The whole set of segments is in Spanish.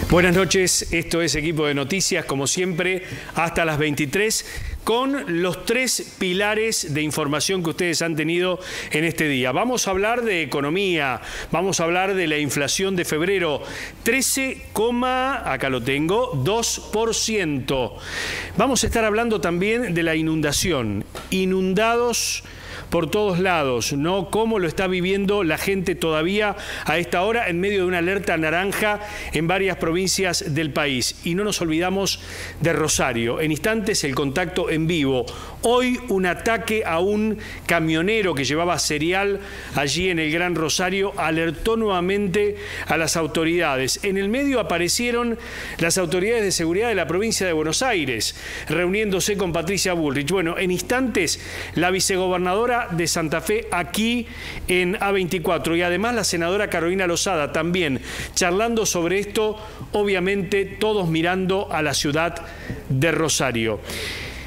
Buenas noches, esto es Equipo de Noticias, como siempre, hasta las 23, con los tres pilares de información que ustedes han tenido en este día. Vamos a hablar de economía, vamos a hablar de la inflación de febrero, 13, acá lo tengo, 2%. Vamos a estar hablando también de la inundación, inundados por todos lados, ¿no? Cómo lo está viviendo la gente todavía a esta hora en medio de una alerta naranja en varias provincias del país. Y no nos olvidamos de Rosario. En instantes el contacto en vivo. Hoy un ataque a un camionero que llevaba cereal allí en el Gran Rosario alertó nuevamente a las autoridades. En el medio aparecieron las autoridades de seguridad de la provincia de Buenos Aires, reuniéndose con Patricia Bullrich. Bueno, en instantes la vicegobernadora de Santa Fe aquí en A24 y además la senadora Carolina Lozada también charlando sobre esto, obviamente todos mirando a la ciudad de Rosario.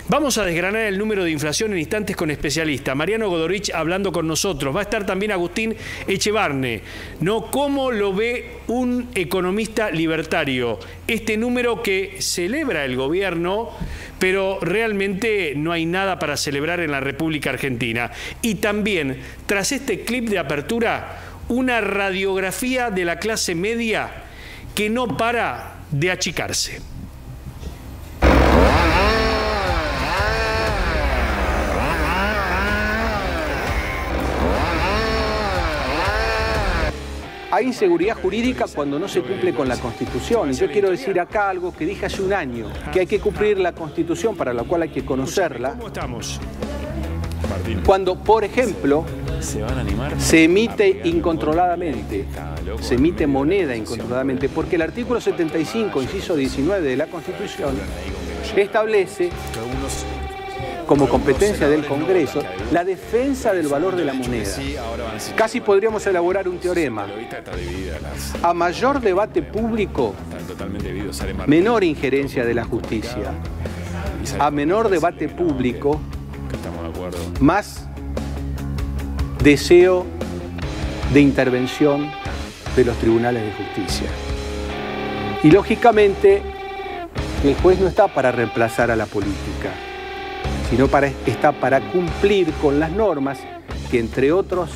Vamos a desgranar el número de inflación en instantes con especialistas. Mariano Godorich hablando con nosotros. Va a estar también Agustín Echevarne, ¿no? ¿Cómo lo ve un economista libertario? Este número que celebra el gobierno, pero realmente no hay nada para celebrar en la República Argentina. Y también, tras este clip de apertura, una radiografía de la clase media que no para de achicarse. Hay inseguridad jurídica cuando no se cumple con la Constitución. Y yo quiero decir acá algo que dije hace un año, que hay que cumplir la Constitución, para la cual hay que conocerla. ¿Cómo estamos? Cuando, por ejemplo, se emite incontroladamente, se emite moneda incontroladamente, porque el artículo 75, inciso 19 de la Constitución, establece como competencia del Congreso la defensa del valor de la moneda. Casi podríamos elaborar un teorema. A mayor debate público, menor injerencia de la justicia. A menor debate público, más deseo de intervención de los tribunales de justicia. Y lógicamente, el juez no está para reemplazar a la política, sino está para cumplir con las normas que, entre otros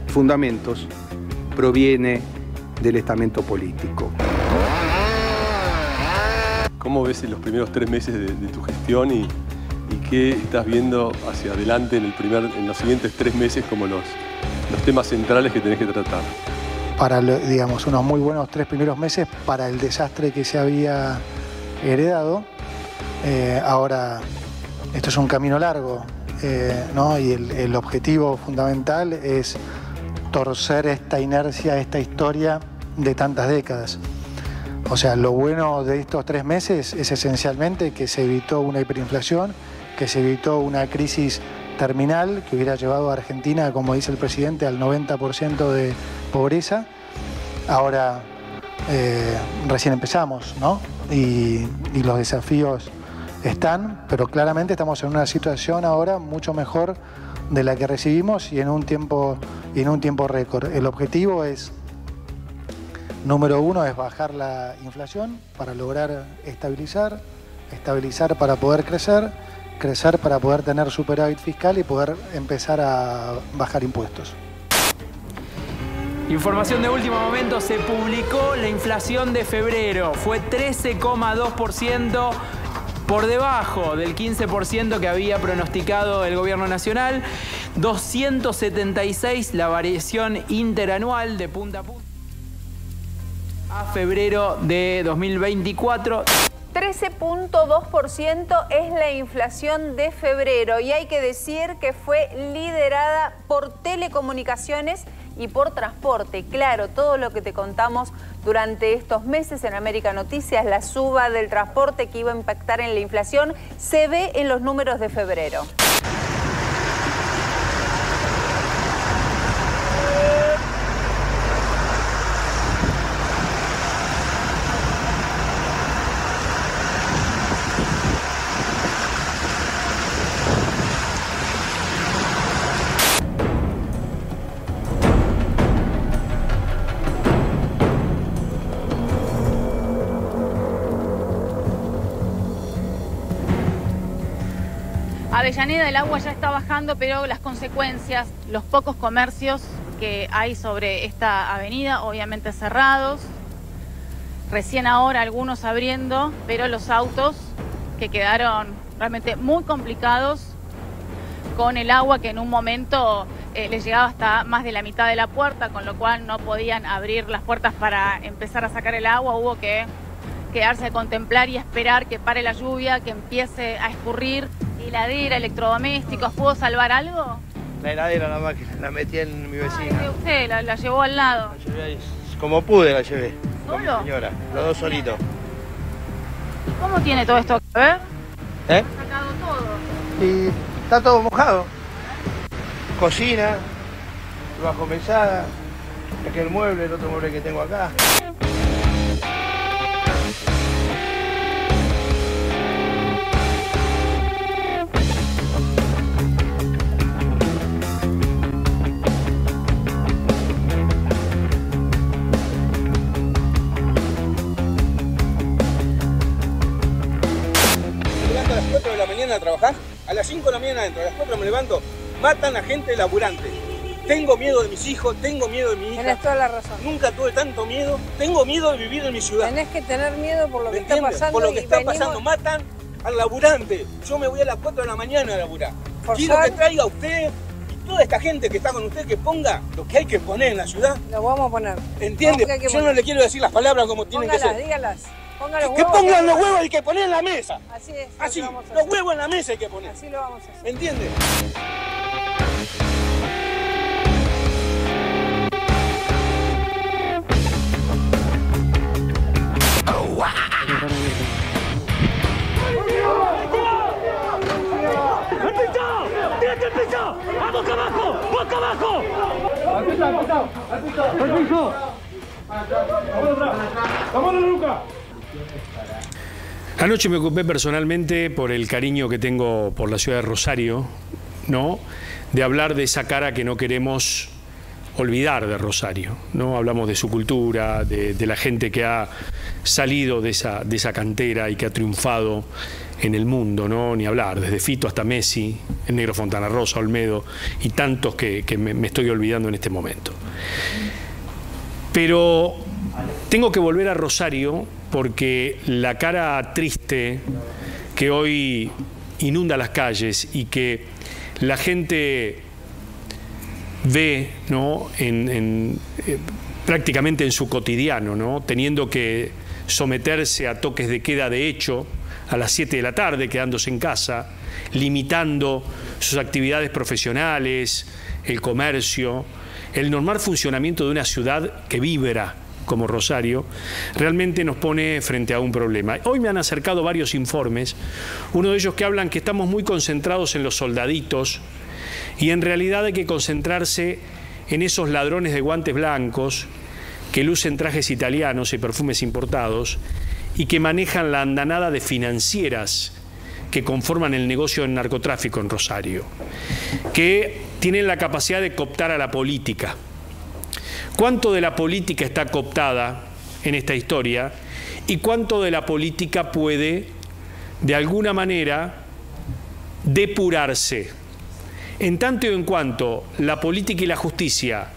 fundamentos, proviene del estamento político. ¿Cómo ves en los primeros 3 meses de tu gestión y qué estás viendo hacia adelante en los siguientes 3 meses como los temas centrales que tenés que tratar? Para, digamos, unos muy buenos 3 primeros meses para el desastre que se había heredado. Ahora, esto es un camino largo, ¿no? Y el objetivo fundamental es torcer esta inercia, esta historia de tantas décadas. O sea, lo bueno de estos 3 meses es esencialmente que se evitó una hiperinflación, que se evitó una crisis terminal que hubiera llevado a Argentina, como dice el presidente, al 90% de pobreza. Ahora recién empezamos, ¿no? Y los desafíos están, pero claramente estamos en una situación ahora mucho mejor de la que recibimos y en un tiempo récord. El objetivo es, número 1, es bajar la inflación para lograr estabilizar para poder crecer para poder tener superávit fiscal y poder empezar a bajar impuestos. Información de último momento, se publicó la inflación de febrero, fue 13,2%. por debajo del 15% que había pronosticado el gobierno nacional, 276 la variación interanual de punta a punta a febrero de 2024. 13,2% es la inflación de febrero y hay que decir que fue liderada por telecomunicaciones y por transporte. Claro, todo lo que te contamos durante estos meses en América Noticias, la suba del transporte que iba a impactar en la inflación, se ve en los números de febrero. Avellaneda el agua ya está bajando, pero las consecuencias, los pocos comercios que hay sobre esta avenida, obviamente cerrados. Recién ahora algunos abriendo, pero los autos que quedaron realmente muy complicados con el agua que en un momento les llegaba hasta más de la mitad de la puerta, con lo cual no podían abrir las puertas para empezar a sacar el agua. Hubo que quedarse a contemplar y esperar que pare la lluvia, que empiece a escurrir. Heladera, electrodomésticos, ¿pudo salvar algo? La heladera, la máquina, la metí en mi vecina. Ah, usted la llevó al lado. La llevé ahí, como pude la llevé. ¿Solo? Con mi señora, los dos solitos. ¿Cómo tiene todo esto que ver? ¿Eh? Ha sacado todo. Y está todo mojado. Cocina, bajo mesada, aquel mueble, el otro mueble que tengo acá. A trabajar, a las 5 de la mañana adentro, a las 4 me levanto, matan a gente laburante. Tengo miedo de mis hijos, tengo miedo de mi hija. Tenés toda la razón. Nunca tuve tanto miedo, tengo miedo de vivir en mi ciudad. Tenés que tener miedo por lo que está ¿Entiendes? pasando. Por lo que está venimos... pasando, matan al laburante. Yo me voy a las 4 de la mañana a laburar. Quiero que traiga a usted y toda esta gente que está con usted que ponga lo que hay que poner en la ciudad. Lo vamos a poner. ¿Entiende? Yo no le quiero decir las palabras como tienen que ser. Dígalas. Que pongan los huevos hay que poner en la mesa. Así es. Así, los huevos en la mesa hay que poner. Así lo vamos a hacer. ¿Entiendes? ¡Al piso! ¡Tírate al piso! ¡A boca abajo! ¡Boca abajo! ¡Al piso! ¡Al piso! ¡Al piso! ¡Al piso! ¡Vámonos, Luca! Anoche me ocupé personalmente, por el cariño que tengo por la ciudad de Rosario, ¿no?, de hablar de esa cara que no queremos olvidar de Rosario, ¿no? Hablamos de su cultura, de la gente que ha salido de esa cantera y que ha triunfado en el mundo, ¿no? Ni hablar, desde Fito hasta Messi, el Negro Fontana Rosa, Olmedo y tantos que me estoy olvidando en este momento. Pero tengo que volver a Rosario porque la cara triste que hoy inunda las calles y que la gente ve, ¿no?, prácticamente en su cotidiano, ¿no?, teniendo que someterse a toques de queda de hecho a las 7 de la tarde, quedándose en casa, limitando sus actividades profesionales, el comercio, el normal funcionamiento de una ciudad que vibra como Rosario, realmente nos pone frente a un problema. Hoy me han acercado varios informes, uno de ellos que hablan que estamos muy concentrados en los soldaditos y en realidad hay que concentrarse en esos ladrones de guantes blancos que lucen trajes italianos y perfumes importados y que manejan la andanada de financieras que conforman el negocio del narcotráfico en Rosario, que tienen la capacidad de cooptar a la política. ¿Cuánto de la política está cooptada en esta historia y cuánto de la política puede, de alguna manera, depurarse? En tanto y en cuanto la política y la justicia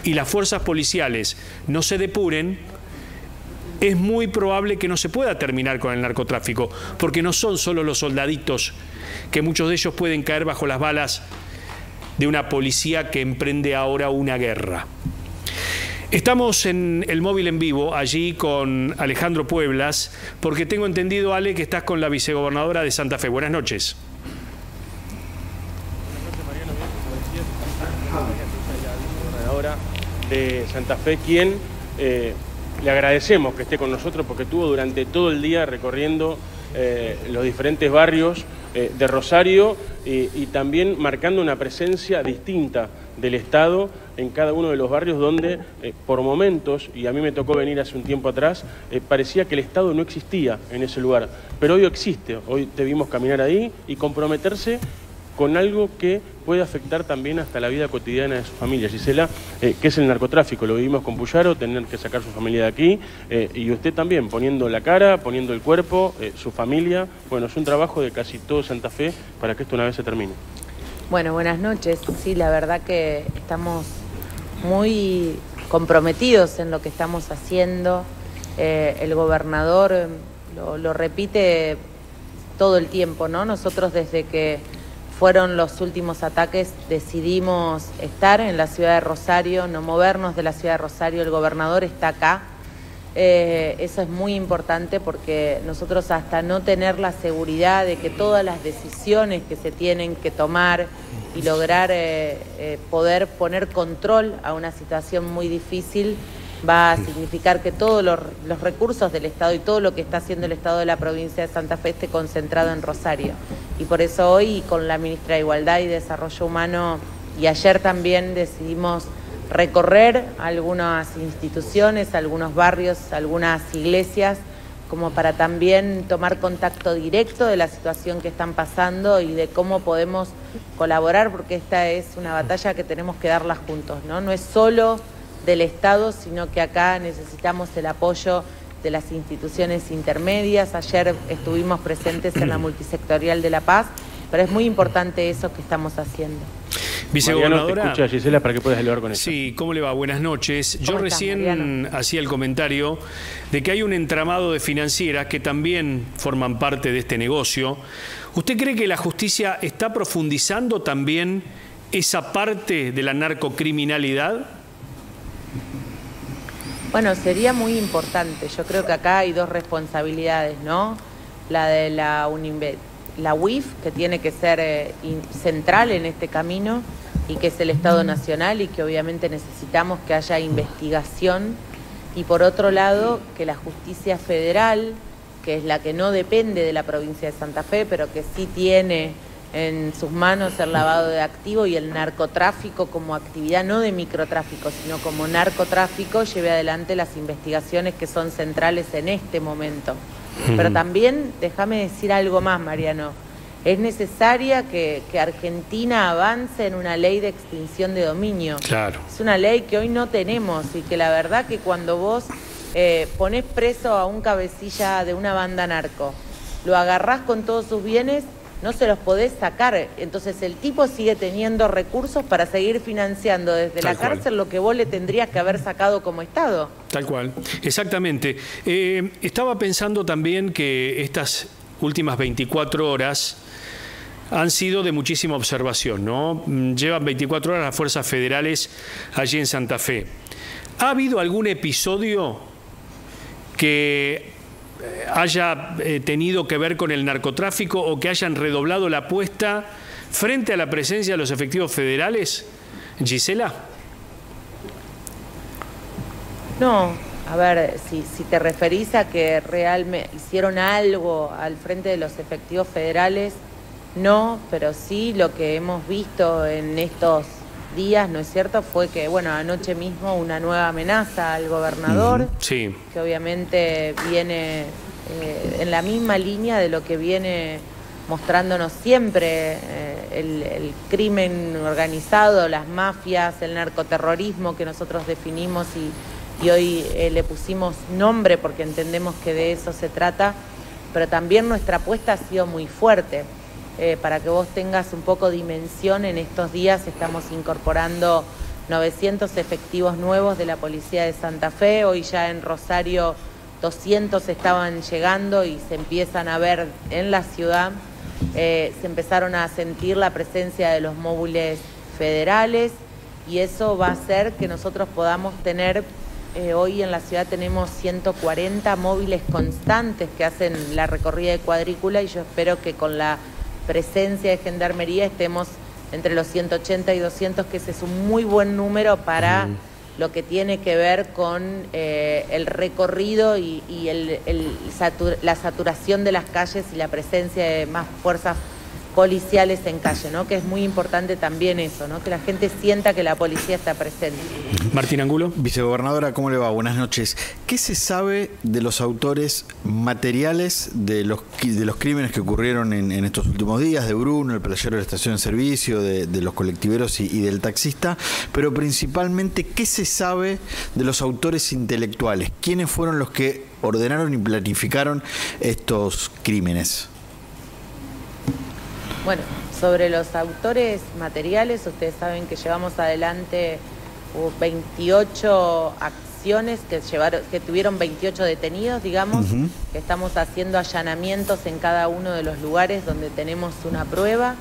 y las fuerzas policiales no se depuren, es muy probable que no se pueda terminar con el narcotráfico, porque no son solo los soldaditos, que muchos de ellos pueden caer bajo las balas de una policía que emprende ahora una guerra. Estamos en el móvil en vivo, allí con Alejandro Pueblas, porque tengo entendido, Ale, que estás con la vicegobernadora de Santa Fe. Buenas noches. De Santa Fe, quien le agradecemos que esté con nosotros porque estuvo durante todo el día recorriendo los diferentes barrios de Rosario y también marcando una presencia distinta del Estado en cada uno de los barrios donde por momentos, y a mí me tocó venir hace un tiempo atrás, parecía que el Estado no existía en ese lugar, pero hoy existe. Hoy te vimos caminar ahí y comprometerse con algo que puede afectar también hasta la vida cotidiana de su familia. Gisela, ¿qué es el narcotráfico? Lo vivimos con Puyaro, tener que sacar su familia de aquí, y usted también, poniendo la cara, poniendo el cuerpo, su familia. Bueno, es un trabajo de casi todo Santa Fe para que esto una vez se termine. Bueno, buenas noches. Sí, la verdad que estamos muy comprometidos en lo que estamos haciendo. El gobernador lo repite todo el tiempo, ¿no? Nosotros desde que fueron los últimos ataques decidimos estar en la ciudad de Rosario, no movernos de la ciudad de Rosario. El gobernador está acá. Eso es muy importante porque nosotros, hasta no tener la seguridad de que todas las decisiones que se tienen que tomar y lograr poder poner control a una situación muy difícil, va a significar que todos los recursos del Estado y todo lo que está haciendo el Estado de la provincia de Santa Fe esté concentrado en Rosario. Y por eso hoy, con la ministra de Igualdad y Desarrollo Humano, y ayer también decidimos recorrer algunas instituciones, algunos barrios, algunas iglesias, como para también tomar contacto directo de la situación que están pasando y de cómo podemos colaborar, porque esta es una batalla que tenemos que darla juntos, ¿no? No es solo del Estado, sino que acá necesitamos el apoyo de las instituciones intermedias. Ayer estuvimos presentes en la multisectorial de La Paz, pero es muy importante eso que estamos haciendo. Vicegobernadora. Mariano, te escucha Gisela para que puedas dialogar con ella. Sí, ¿cómo le va? Buenas noches. Yo recién hacía el comentario de que hay un entramado de financieras que también forman parte de este negocio. ¿Usted cree que la justicia está profundizando también esa parte de la narcocriminalidad? Bueno, sería muy importante. Yo creo que acá hay dos responsabilidades, ¿no? La de la UIF, que tiene que ser central en este camino, y que es el Estado Nacional, y que obviamente necesitamos que haya investigación. Y por otro lado, que la justicia federal, que es la que no depende de la provincia de Santa Fe, pero que sí tiene en sus manos el lavado de activos y el narcotráfico como actividad, no de microtráfico, sino como narcotráfico, lleve adelante las investigaciones que son centrales en este momento. Pero también, déjame decir algo más, Mariano, es necesaria que Argentina avance en una ley de extinción de dominio. Claro. Es una ley que hoy no tenemos, y que la verdad que cuando vos ponés preso a un cabecilla de una banda narco, lo agarrás con todos sus bienes, no se los podés sacar. Entonces el tipo sigue teniendo recursos para seguir financiando desde la cárcel lo que vos le tendrías que haber sacado como Estado. Tal cual, exactamente. Estaba pensando también que estas últimas 24 horas han sido de muchísima observación, ¿no? Llevan 24 horas las fuerzas federales allí en Santa Fe. ¿Ha habido algún episodio que haya tenido que ver con el narcotráfico o que hayan redoblado la apuesta frente a la presencia de los efectivos federales? Gisela. No, a ver, si te referís a que realmente hicieron algo al frente de los efectivos federales, no, pero sí lo que hemos visto en estos días, ¿no es cierto?, fue que, bueno, anoche mismo una nueva amenaza al gobernador, sí, que obviamente viene en la misma línea de lo que viene mostrándonos siempre el crimen organizado, las mafias, el narcoterrorismo que nosotros definimos y hoy le pusimos nombre porque entendemos que de eso se trata, pero también nuestra apuesta ha sido muy fuerte. Para que vos tengas un poco dimensión, en estos días estamos incorporando 900 efectivos nuevos de la Policía de Santa Fe. Hoy ya en Rosario 200 estaban llegando y se empiezan a ver en la ciudad. Se empezaron a sentir la presencia de los móviles federales, y eso va a hacer que nosotros podamos tener, hoy en la ciudad tenemos 140 móviles constantes que hacen la recorrida de cuadrícula, y yo espero que con la presencia de Gendarmería estemos entre los 180 y 200, que ese es un muy buen número para lo que tiene que ver con el recorrido y la saturación de las calles y la presencia de más fuerzas policiales en calle, ¿no? Que es muy importante también eso, ¿no? Que la gente sienta que la policía está presente. Martín Angulo. Vicegobernadora, ¿cómo le va? Buenas noches. ¿Qué se sabe de los autores materiales de los crímenes que ocurrieron en estos últimos días, de Bruno, el playero de la estación de servicio, de los colectiveros y del taxista? Pero principalmente, ¿qué se sabe de los autores intelectuales? ¿Quiénes fueron los que ordenaron y planificaron estos crímenes? Bueno, sobre los autores materiales, ustedes saben que llevamos adelante 28 acciones que tuvieron 28 detenidos, digamos, que estamos haciendo allanamientos en cada uno de los lugares donde tenemos una prueba,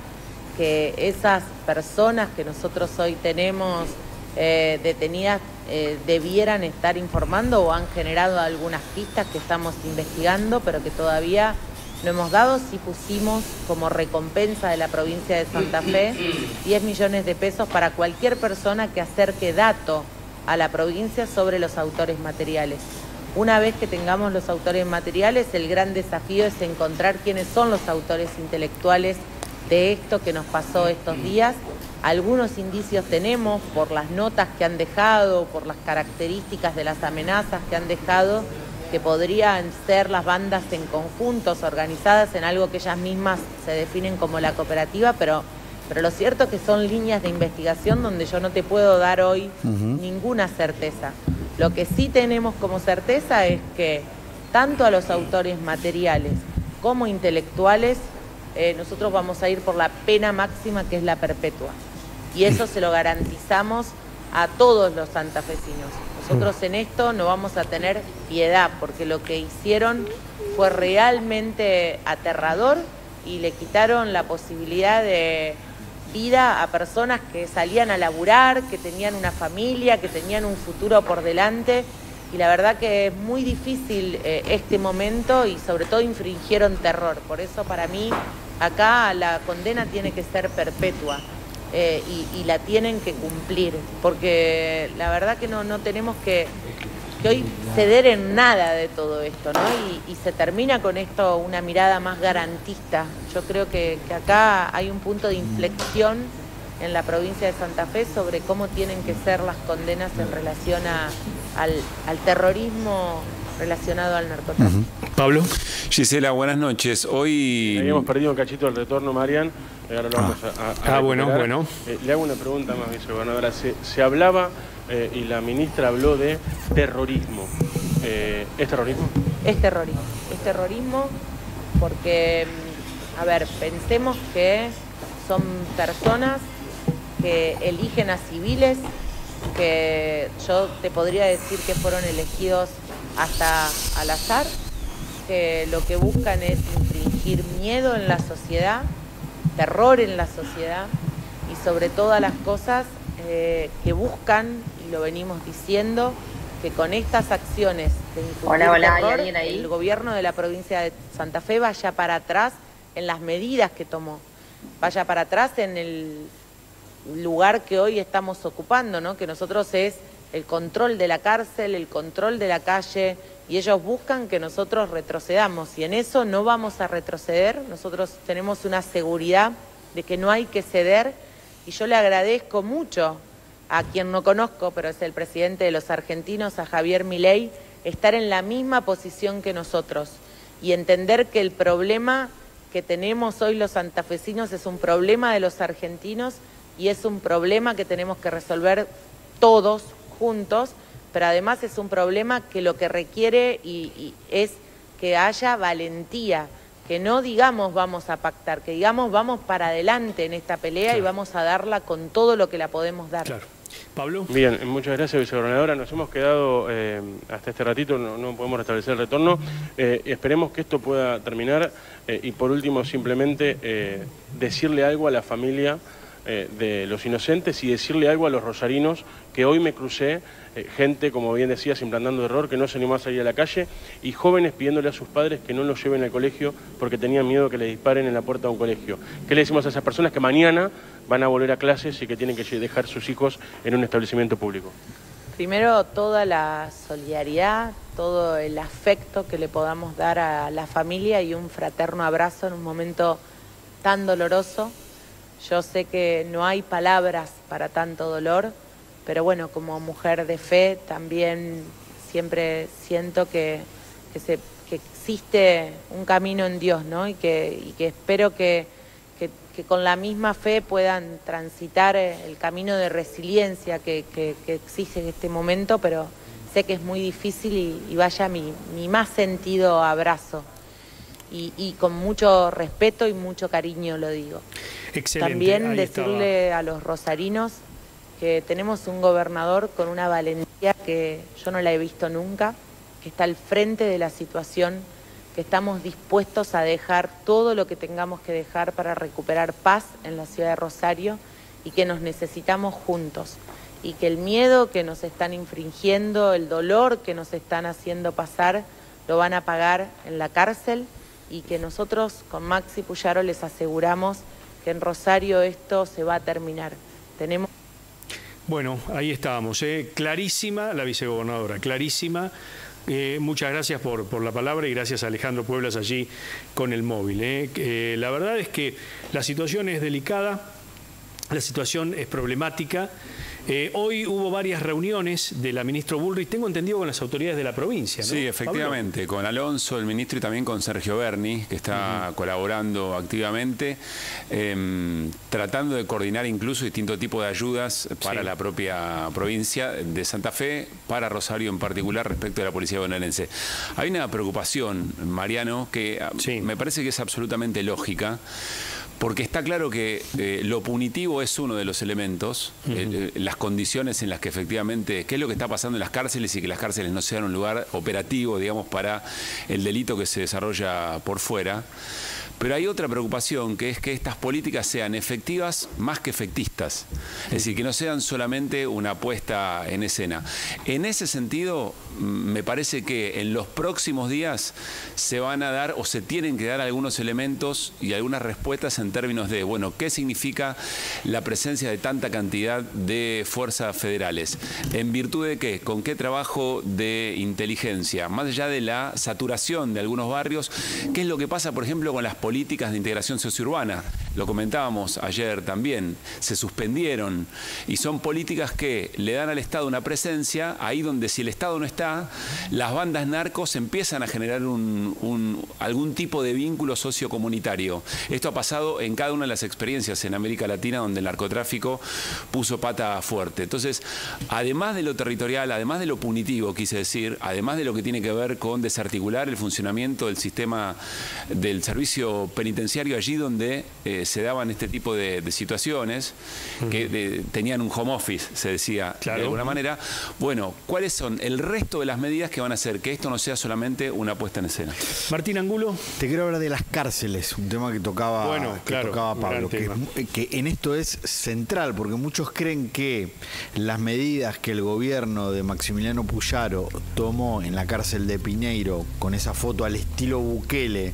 que esas personas que nosotros hoy tenemos detenidas debieran estar informando o han generado algunas pistas que estamos investigando, pero que todavía no hemos dado. Sí pusimos como recompensa de la provincia de Santa Fe 10 millones de pesos para cualquier persona que acerque dato a la provincia sobre los autores materiales. Una vez que tengamos los autores materiales, el gran desafío es encontrar quiénes son los autores intelectuales de esto que nos pasó estos días. Algunos indicios tenemos por las notas que han dejado, por las características de las amenazas que han dejado, que podrían ser las bandas en conjuntos organizadas en algo que ellas mismas se definen como la cooperativa, pero lo cierto es que son líneas de investigación donde yo no te puedo dar hoy ninguna certeza. Lo que sí tenemos como certeza es que tanto a los autores materiales como intelectuales nosotros vamos a ir por la pena máxima, que es la perpetua. Y eso se lo garantizamos a todos los santafesinos. Nosotros en esto no vamos a tener piedad, porque lo que hicieron fue realmente aterrador y le quitaron la posibilidad de vida a personas que salían a laburar, que tenían una familia, que tenían un futuro por delante. Y la verdad que es muy difícil este momento y sobre todo infringieron terror. Por eso para mí acá la condena tiene que ser perpetua. Y la tienen que cumplir, porque la verdad que no tenemos que hoy ceder en nada de todo esto, ¿no? Y se termina con esto una mirada más garantista. Yo creo que acá hay un punto de inflexión en la provincia de Santa Fe sobre cómo tienen que ser las condenas en relación al terrorismo relacionado al narcotráfico. Pablo. Gisela, buenas noches. Hoy habíamos perdido un cachito del retorno, Marian. Ahora lo vamos a bueno. Le hago una pregunta más, vicegobernadora. Se hablaba y la ministra habló de terrorismo. ¿Es terrorismo? Es terrorismo. Es terrorismo porque, a ver, pensemos que son personas que eligen a civiles, que yo te podría decir que fueron elegidos hasta al azar, que lo que buscan es infringir miedo en la sociedad, terror en la sociedad y sobre todas las cosas que buscan, y lo venimos diciendo, que con estas acciones de infundir terror, el gobierno de la provincia de Santa Fe vaya para atrás en las medidas que tomó, vaya para atrás en el lugar que hoy estamos ocupando, ¿no? Que nosotros es el control de la cárcel, el control de la calle, y ellos buscan que nosotros retrocedamos, y en eso no vamos a retroceder. Nosotros tenemos una seguridad de que no hay que ceder, y yo le agradezco mucho a quien no conozco, pero es el presidente de los argentinos, a Javier Milei, estar en la misma posición que nosotros y entender que el problema que tenemos hoy los santafesinos es un problema de los argentinos y es un problema que tenemos que resolver todos juntos, pero además es un problema que lo que requiere y es que haya valentía, que no digamos vamos a pactar, que digamos vamos para adelante en esta pelea y vamos a darla con todo lo que la podemos dar. Claro. Pablo. Bien, muchas gracias, vicegobernadora. Nos hemos quedado hasta este ratito, no podemos restablecer el retorno. Esperemos que esto pueda terminar y por último simplemente decirle algo a la familia de los inocentes y decirle algo a los rosarinos que hoy me crucé, gente, como bien decías, implantando error, que no se animó a salir a la calle, y jóvenes pidiéndole a sus padres que no los lleven al colegio porque tenían miedo que les disparen en la puerta de un colegio. ¿Qué le decimos a esas personas que mañana van a volver a clases y que tienen que dejar sus hijos en un establecimiento público? Primero, toda la solidaridad, todo el afecto que le podamos dar a la familia y un fraterno abrazo en un momento tan doloroso. Yo sé que no hay palabras para tanto dolor, pero bueno, como mujer de fe también siempre siento que existe un camino en Dios, ¿no? Y que espero que con la misma fe puedan transitar el camino de resiliencia que exige en este momento, pero sé que es muy difícil y vaya mi más sentido abrazo. Y con mucho respeto y mucho cariño lo digo. Excelente. También Ahí decirle estaba. a los rosarinos que tenemos un gobernador con una valentía que yo no la he visto nunca, que está al frente de la situación, que estamos dispuestos a dejar todo lo que tengamos que dejar para recuperar paz en la ciudad de Rosario y que nos necesitamos juntos. Y que el miedo que nos están infringiendo, el dolor que nos están haciendo pasar, lo van a pagar en la cárcel y que nosotros con Maxi Puyaro les aseguramos que en Rosario esto se va a terminar. Tenemos... Bueno, ahí estábamos, clarísima la vicegobernadora, clarísima. Muchas gracias por la palabra y gracias a Alejandro Pueblas allí con el móvil. La verdad es que la situación es delicada, la situación es problemática. Hoy hubo varias reuniones de la ministra Bullrich, tengo entendido, con las autoridades de la provincia, ¿no? Sí, efectivamente, Pablo. Con Alonso, el ministro, y también con Sergio Berni, que está colaborando activamente, tratando de coordinar incluso distintos tipos de ayudas para la propia provincia de Santa Fe, para Rosario en particular, respecto de la policía bonaerense. Hay una preocupación, Mariano, que me parece que es absolutamente lógica, porque está claro que lo punitivo es uno de los elementos, las condiciones en las que efectivamente, qué es lo que está pasando en las cárceles y que las cárceles no sean un lugar operativo, digamos, para el delito que se desarrolla por fuera. Pero hay otra preocupación, que es que estas políticas sean efectivas más que efectistas. Es decir, que no sean solamente una puesta en escena. En ese sentido, me parece que en los próximos días se van a dar o se tienen que dar algunos elementos y algunas respuestas en términos de, bueno, ¿qué significa la presencia de tanta cantidad de fuerzas federales? ¿En virtud de qué? ¿Con qué trabajo de inteligencia? Más allá de la saturación de algunos barrios, ¿qué es lo que pasa, por ejemplo, con las políticas de integración sociourbana? Lo comentábamos ayer también, se suspendieron y son políticas que le dan al Estado una presencia ahí donde, si el Estado no está, las bandas narcos empiezan a generar algún tipo de vínculo sociocomunitario. Esto ha pasado en cada una de las experiencias en América Latina donde el narcotráfico puso pata fuerte. Entonces, además de lo territorial, además de lo punitivo, quise decir, además de lo que tiene que ver con desarticular el funcionamiento del sistema del servicio penitenciario allí donde se daban este tipo de situaciones, que tenían un home office, se decía de alguna manera. Bueno, ¿cuáles son el resto de las medidas que van a hacer que esto no sea solamente una puesta en escena? Martín Angulo. Te quiero hablar de las cárceles, un tema que tocaba, tocaba Pablo, que en esto es central, porque muchos creen que las medidas que el gobierno de Maximiliano Puyaro tomó en la cárcel de Piñeiro, con esa foto al estilo Bukele,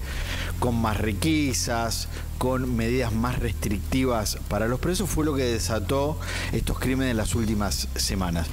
con más requisas, con medidas más restrictivas para los presos, fue lo que desató estos crímenes en las últimas semanas.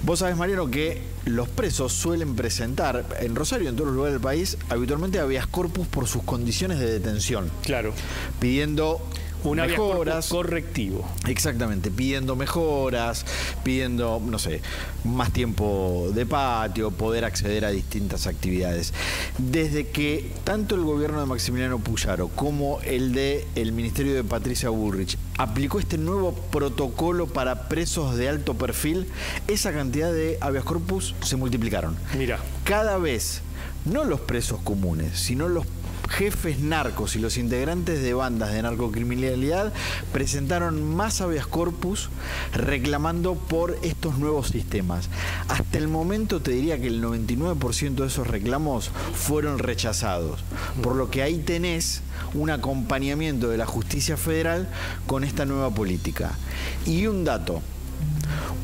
Vos sabés, Mariano, que los presos suelen presentar, en Rosario y en todos los lugares del país, habitualmente habeas corpus por sus condiciones de detención. Claro. Pidiendo un mejoras correctivo. Exactamente, pidiendo mejoras, pidiendo, no sé, más tiempo de patio, poder acceder a distintas actividades. Desde que tanto el gobierno de Maximiliano Puyaro como el del Ministerio de Patricia Bullrich aplicó este nuevo protocolo para presos de alto perfil, esa cantidad de habeas corpus se multiplicaron. Mira. Cada vez, no los presos comunes, sino los jefes narcos y los integrantes de bandas de narcocriminalidad presentaron más habeas corpus reclamando por estos nuevos sistemas. Hasta el momento te diría que el 99% de esos reclamos fueron rechazados, por lo que ahí tenés un acompañamiento de la justicia federal con esta nueva política. Y un dato,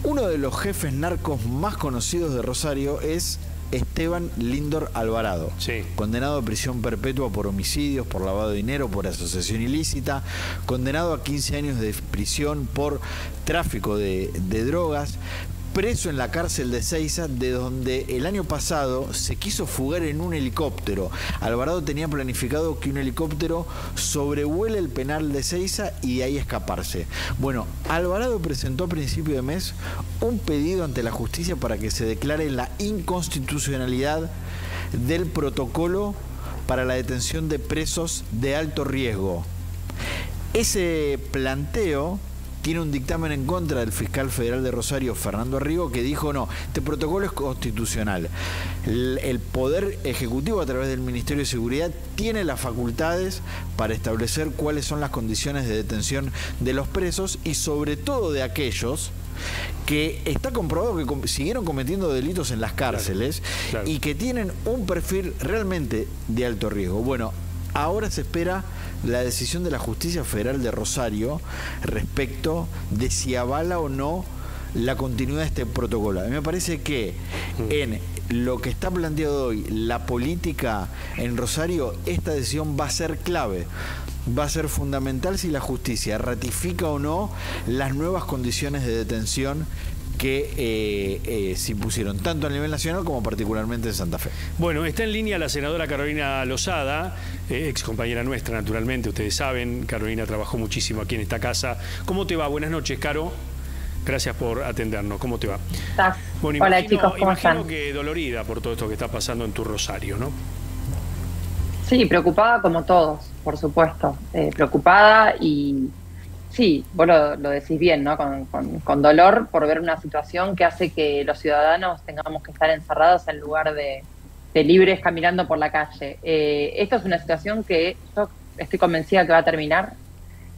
uno de los jefes narcos más conocidos de Rosario es Esteban Lindor Alvarado, condenado a prisión perpetua por homicidios, por lavado de dinero, por asociación ilícita, condenado a 15 años de prisión por tráfico de drogas, preso en la cárcel de Seiza, de donde el año pasado se quiso fugar en un helicóptero. Alvarado tenía planificado que un helicóptero sobrevuele el penal de Seiza y de ahí escaparse. Bueno, Alvarado presentó a principio de mes un pedido ante la justicia para que se declare la inconstitucionalidad del protocolo para la detención de presos de alto riesgo. Ese planteo tiene un dictamen en contra del fiscal federal de Rosario, Fernando Arrigo, que dijo no, este protocolo es constitucional. El Poder Ejecutivo, a través del Ministerio de Seguridad, tiene las facultades para establecer cuáles son las condiciones de detención de los presos y sobre todo de aquellos que está comprobado que siguieron cometiendo delitos en las cárceles, claro. Y que tienen un perfil realmente de alto riesgo. Bueno, ahora se espera la decisión de la Justicia Federal de Rosario respecto de si avala o no la continuidad de este protocolo. A mí me parece que en lo que está planteado hoy, la política en Rosario, esta decisión va a ser clave. Va a ser fundamental si la justicia ratifica o no las nuevas condiciones de detención que se impusieron tanto a nivel nacional como particularmente en Santa Fe. Bueno, está en línea la senadora Carolina Lozada, ex compañera nuestra, naturalmente, ustedes saben. Carolina trabajó muchísimo aquí en esta casa. ¿Cómo te va? Buenas noches, Caro. Gracias por atendernos. ¿Cómo te va? Bueno, hola chicos, ¿cómo están? Imagino que dolorida por todo esto que está pasando en tu Rosario, ¿no? Sí, preocupada como todos, por supuesto. Preocupada y sí, vos lo decís bien, ¿no? Con dolor por ver una situación que hace que los ciudadanos tengamos que estar encerrados en lugar de libres caminando por la calle. Esto es una situación que yo estoy convencida que va a terminar,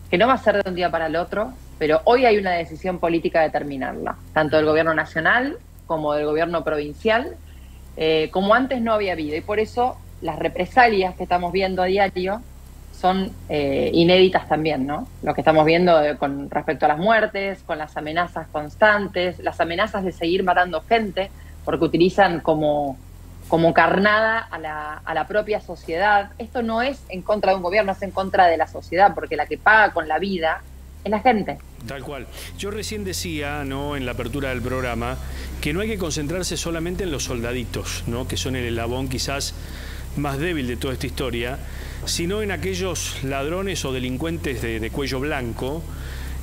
que no va a ser de un día para el otro, pero hoy hay una decisión política de terminarla, tanto del gobierno nacional como del gobierno provincial, como antes no había habido, y por eso las represalias que estamos viendo a diario son inéditas también, ¿no? Lo que estamos viendo con respecto a las muertes, con las amenazas constantes, las amenazas de seguir matando gente, porque utilizan como carnada a la propia sociedad. Esto no es en contra de un gobierno, es en contra de la sociedad, porque la que paga con la vida es la gente. Tal cual. Yo recién decía, ¿no?, en la apertura del programa, que no hay que concentrarse solamente en los soldaditos, ¿no?, que son el eslabón quizás más débil de toda esta historia, sino en aquellos ladrones o delincuentes de cuello blanco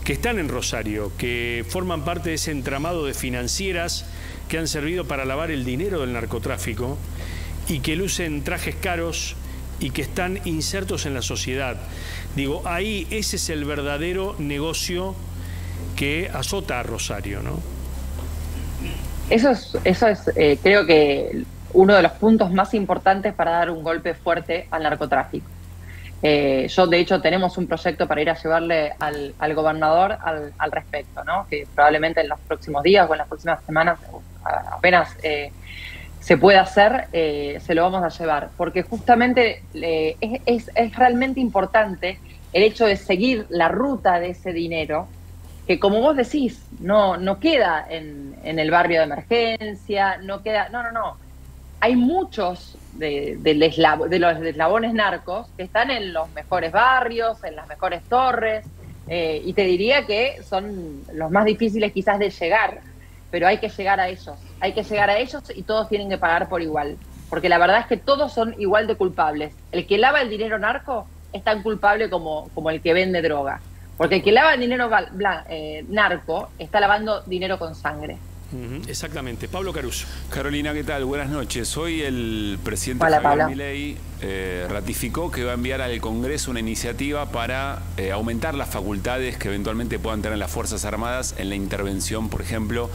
que están en Rosario, que forman parte de ese entramado de financieras que han servido para lavar el dinero del narcotráfico y que lucen trajes caros y que están insertos en la sociedad. Digo, ahí ese es el verdadero negocio que azota a Rosario, ¿no? Eso es creo que uno de los puntos más importantes para dar un golpe fuerte al narcotráfico. Yo, de hecho, tenemos un proyecto para ir a llevarle al gobernador al respecto, ¿no? Que probablemente en los próximos días o en las próximas semanas, apenas se pueda hacer, se lo vamos a llevar. Porque justamente es realmente importante el hecho de seguir la ruta de ese dinero, que como vos decís, no queda en el barrio de emergencia, no queda... No. Hay muchos de los eslabones narcos que están en los mejores barrios, en las mejores torres, y te diría que son los más difíciles quizás de llegar, pero hay que llegar a ellos. Hay que llegar a ellos y todos tienen que pagar por igual. Porque la verdad es que todos son igual de culpables. El que lava el dinero narco es tan culpable como el que vende droga. Porque el que lava el dinero narco está lavando dinero con sangre. Exactamente. Pablo Caruso. Carolina, ¿qué tal? Buenas noches. Hoy el presidente Hola, Javier Pablo. Milei ratificó que va a enviar al Congreso una iniciativa para aumentar las facultades que eventualmente puedan tener las Fuerzas Armadas en la intervención, por ejemplo,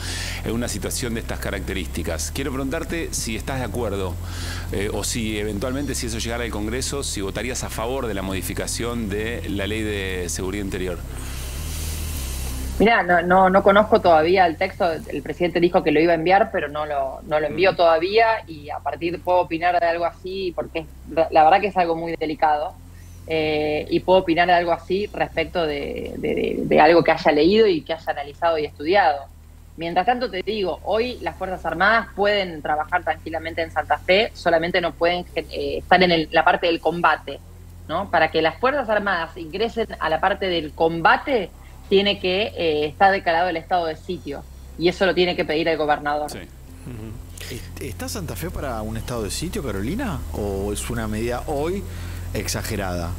en una situación de estas características. Quiero preguntarte si estás de acuerdo o si eventualmente, si eso llegara al Congreso, si votarías a favor de la modificación de la Ley de Seguridad Interior. Mirá, no conozco todavía el texto. El presidente dijo que lo iba a enviar, pero no lo envió todavía, y a partir puedo opinar de algo así, porque la verdad que es algo muy delicado, y puedo opinar de algo así respecto de algo que haya leído y que haya analizado y estudiado. Mientras tanto, te digo, hoy las Fuerzas Armadas pueden trabajar tranquilamente en Santa Fe, solamente no pueden estar en la parte del combate, ¿no? Para que las Fuerzas Armadas ingresen a la parte del combate, tiene que estar declarado el estado de sitio. y eso lo tiene que pedir el gobernador. Sí. ¿Está Santa Fe para un estado de sitio, Carolina? ¿O es una medida hoy exagerada?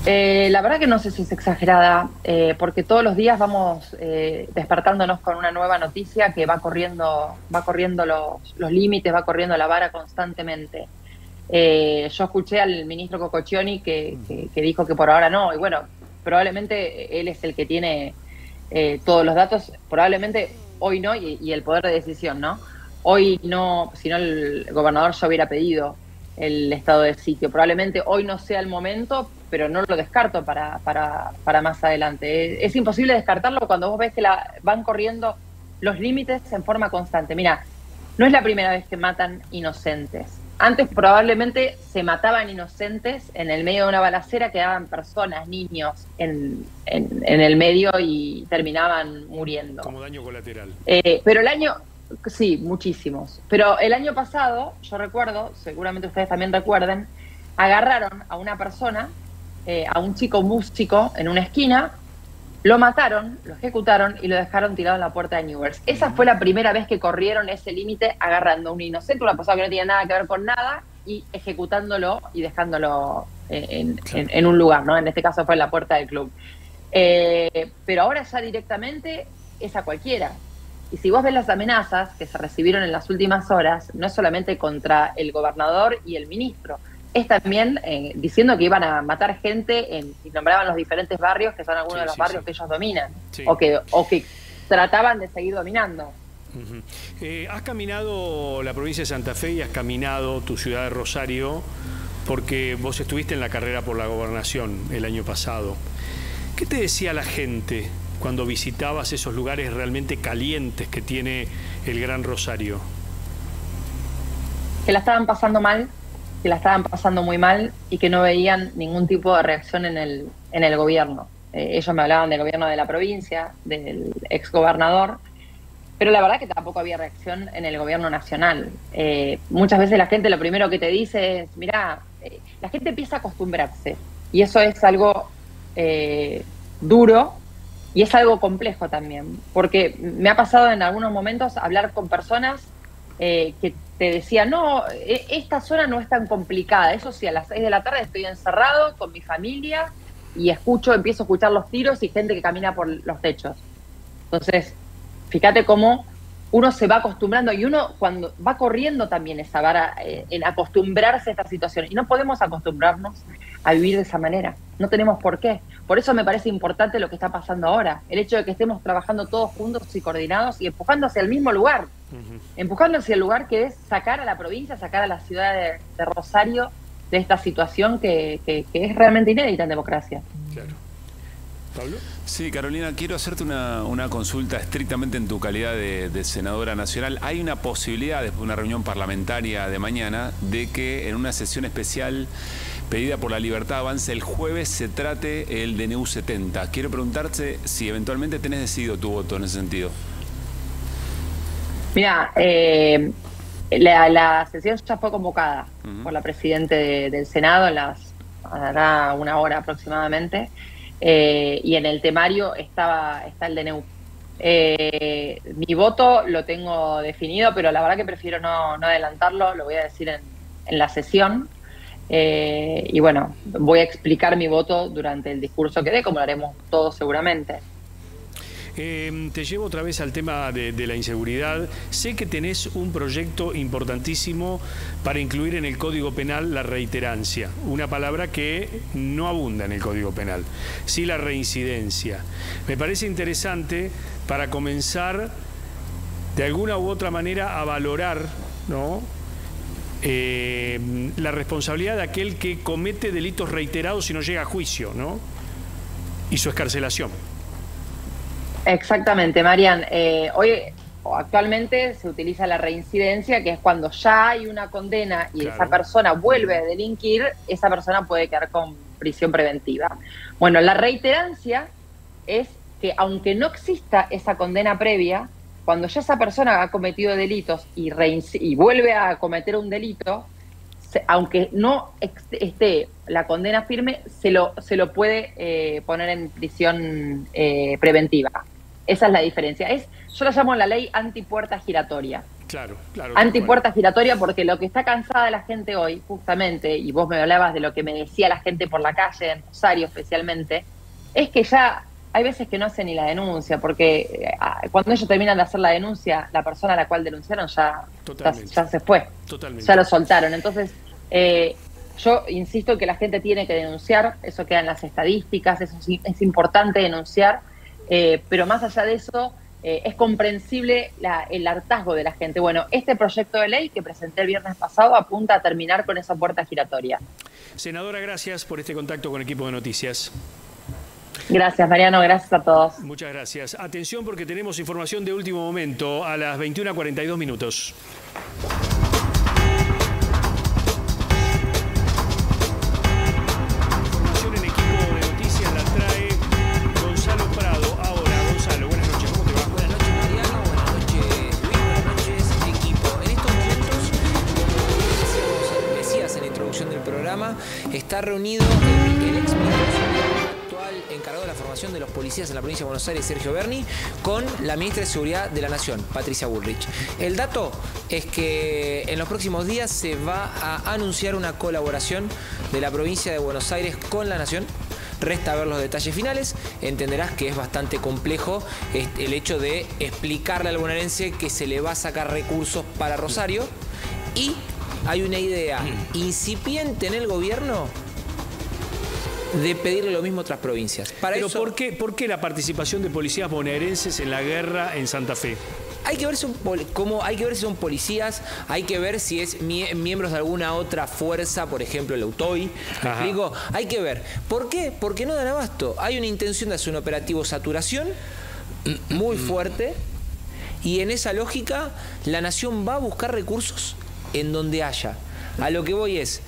La verdad que no sé si es exagerada, porque todos los días vamos despertándonos con una nueva noticia que va corriendo los límites, va corriendo la vara constantemente. Yo escuché al ministro Cococcioni que dijo que por ahora no, y bueno, probablemente él es el que tiene todos los datos, probablemente hoy no, y el poder de decisión, ¿no? Hoy no, si no el gobernador ya hubiera pedido el estado de sitio. Probablemente hoy no sea el momento, pero no lo descarto para más adelante. Es imposible descartarlo cuando vos ves que van corriendo los límites en forma constante. Mira, no es la primera vez que matan inocentes. Antes probablemente se mataban inocentes en el medio de una balacera, quedaban personas, niños en el medio y terminaban muriendo. Como daño colateral. Pero el año... Sí, muchísimos. Pero el año pasado, yo recuerdo, seguramente ustedes también recuerden, agarraron a una persona, a un chico músico en una esquina, lo mataron, lo ejecutaron y lo dejaron tirado en la puerta de Newell's. Esa fue la primera vez que corrieron ese límite agarrando a un inocente, una persona que no tenía nada que ver con nada, y ejecutándolo y dejándolo en un lugar, ¿no? En este caso fue en la puerta del club. Pero ahora ya directamente es a cualquiera. Y si vos ves las amenazas que se recibieron en las últimas horas, no es solamente contra el gobernador y el ministro, es también diciendo que iban a matar gente y nombraban los diferentes barrios, que son algunos de los barrios que ellos dominan, o que trataban de seguir dominando. Has caminado la provincia de Santa Fe y has caminado tu ciudad de Rosario, porque vos estuviste en la carrera por la gobernación el año pasado. ¿Qué te decía la gente cuando visitabas esos lugares realmente calientes que tiene el Gran Rosario? Que la estaban pasando mal, que la estaban pasando muy mal y que no veían ningún tipo de reacción en el gobierno. Ellos me hablaban del gobierno de la provincia, del exgobernador, pero la verdad que tampoco había reacción en el gobierno nacional. Muchas veces la gente lo primero que te dice es, mirá, la gente empieza a acostumbrarse, y eso es algo duro. Y es algo complejo también, porque me ha pasado en algunos momentos hablar con personas que te decían, no, esta zona no es tan complicada. Eso sí, a las 6 de la tarde estoy encerrado con mi familia y empiezo a escuchar los tiros y gente que camina por los techos. Entonces, fíjate cómo uno se va acostumbrando y uno cuando va corriendo también esa vara en acostumbrarse a esta situación. Y no podemos acostumbrarnos a vivir de esa manera. No tenemos por qué. Por eso me parece importante lo que está pasando ahora. El hecho de que estemos trabajando todos juntos y coordinados y empujando hacia el mismo lugar. Empujando hacia el lugar que es sacar a la provincia, sacar a la ciudad de Rosario de esta situación que es realmente inédita en democracia. Claro. ¿Pablo? Sí, Carolina, quiero hacerte una consulta estrictamente en tu calidad de senadora nacional. ¿Hay una posibilidad, después de una reunión parlamentaria de mañana, de que en una sesión especial pedida por la Libertad Avanza el jueves se trate el DNU 70? Quiero preguntarte si eventualmente tenés decidido tu voto en ese sentido. Mira, la sesión ya fue convocada por la Presidenta del Senado hará una hora aproximadamente. Y en el temario está el DNU. Mi voto lo tengo definido, pero la verdad que prefiero no adelantarlo, lo voy a decir en la sesión. Y bueno, voy a explicar mi voto durante el discurso que dé, como lo haremos todos seguramente. Te llevo otra vez al tema de la inseguridad. Sé que tenés un proyecto importantísimo para incluir en el Código Penal la reiterancia, una palabra que no abunda en el Código Penal, sí la reincidencia. Me parece interesante para comenzar de alguna u otra manera a valorar, ¿no?, la responsabilidad de aquel que comete delitos reiterados y no llega a juicio, ¿no?, y su excarcelación. Exactamente, Marian. Actualmente se utiliza la reincidencia, que es cuando ya hay una condena y esa persona vuelve a delinquir, esa persona puede quedar con prisión preventiva. Bueno, la reiterancia es que aunque no exista esa condena previa, cuando ya esa persona ha cometido delitos y vuelve a cometer un delito, aunque no esté la condena firme, se lo puede poner en prisión preventiva. Esa es la diferencia. Yo la llamo la ley antipuerta giratoria. Claro, claro. Antipuerta giratoria, porque lo que está cansada la gente hoy, justamente, y vos me hablabas de lo que me decía la gente por la calle, en Rosario especialmente, es que ya hay veces que no hacen ni la denuncia, porque cuando ellos terminan de hacer la denuncia, la persona a la cual denunciaron ya se fue. Totalmente. Ya lo soltaron. Entonces, yo insisto que la gente tiene que denunciar, eso queda en las estadísticas, eso es importante denunciar, pero más allá de eso, es comprensible el hartazgo de la gente. Bueno, este proyecto de ley que presenté el viernes pasado apunta a terminar con esa puerta giratoria. Senadora, gracias por este contacto con Equipo de Noticias. Gracias, Mariano, gracias a todos. Muchas gracias. Atención porque tenemos información de último momento a las 21:42 minutos. Información en Equipo de Noticias la trae Gonzalo Prado. Ahora, Gonzalo, buenas noches. ¿Cómo te va? Buenas noches, Mariano. Buenas noches, Luis. Buenas noches, equipo. En estos momentos, como decías en la introducción del programa, está reunido el ex encargado de la formación de los policías en la provincia de Buenos Aires, Sergio Berni, con la ministra de Seguridad de la Nación, Patricia Bullrich. El dato es que en los próximos días se va a anunciar una colaboración de la provincia de Buenos Aires con la Nación. Resta ver los detalles finales. Entenderás que es bastante complejo el hecho de explicarle al bonaerense que se le va a sacar recursos para Rosario, y hay una idea incipiente en el gobierno de pedirle lo mismo a otras provincias. Pero eso, ¿por qué la participación de policías bonaerenses en la guerra en Santa Fe? Hay que ver si son policías, hay que ver si es miembros de alguna otra fuerza, por ejemplo el UTOI. ¿Me explico? Hay que ver. ¿Por qué? Porque no dan abasto. Hay una intención de hacer un operativo saturación muy fuerte, y en esa lógica la Nación va a buscar recursos en donde haya. A lo que voy es,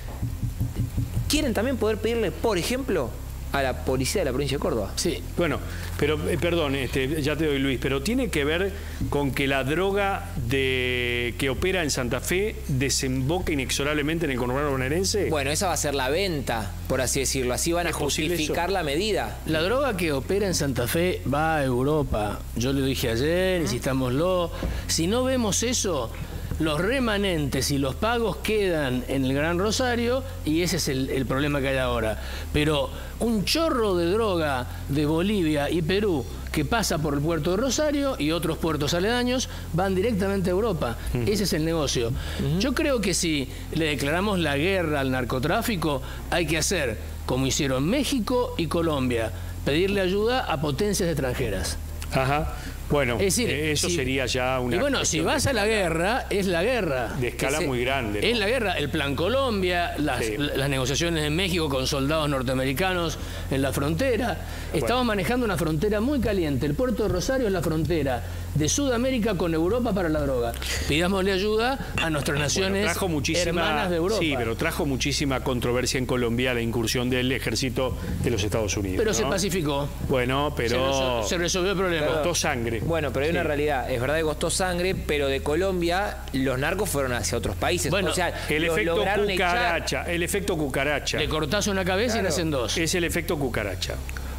quieren también poder pedirle, por ejemplo, a la policía de la provincia de Córdoba. Sí, bueno, pero perdón, ya te doy, Luis, pero tiene que ver con que la droga que opera en Santa Fe desemboca inexorablemente en el conurbano bonaerense. Bueno, esa va a ser la venta, por así decirlo. Así van a justificar la medida. La droga que opera en Santa Fe va a Europa. Yo lo dije ayer, insistámoslo. Si no vemos eso, los remanentes y los pagos quedan en el Gran Rosario, y ese es el problema que hay ahora. Pero un chorro de droga de Bolivia y Perú que pasa por el puerto de Rosario y otros puertos aledaños van directamente a Europa. Ese es el negocio. Yo creo que si le declaramos la guerra al narcotráfico, hay que hacer como hicieron México y Colombia, pedirle ayuda a potencias extranjeras. Ajá. Bueno, es decir, eso sería ya una... Y bueno, si vas a la guerra, es la guerra. De escala muy grande, ¿no? Es la guerra. El Plan Colombia, las negociaciones en México con soldados norteamericanos en la frontera. Estamos manejando una frontera muy caliente. El puerto de Rosario es la frontera de Sudamérica con Europa para la droga. Pidámosle ayuda a nuestras naciones hermanas de Europa. Sí, pero trajo muchísima controversia en Colombia la incursión del ejército de los Estados Unidos. Pero ¿no? se pacificó. Bueno, pero... Se resolvió el problema. Costó sangre. Bueno, pero hay una realidad. Es verdad que costó sangre, pero de Colombia los narcos fueron hacia otros países. Bueno, o sea, el efecto cucaracha. El efecto cucaracha. Le cortás una cabeza y nacen dos. Es el efecto cucaracha.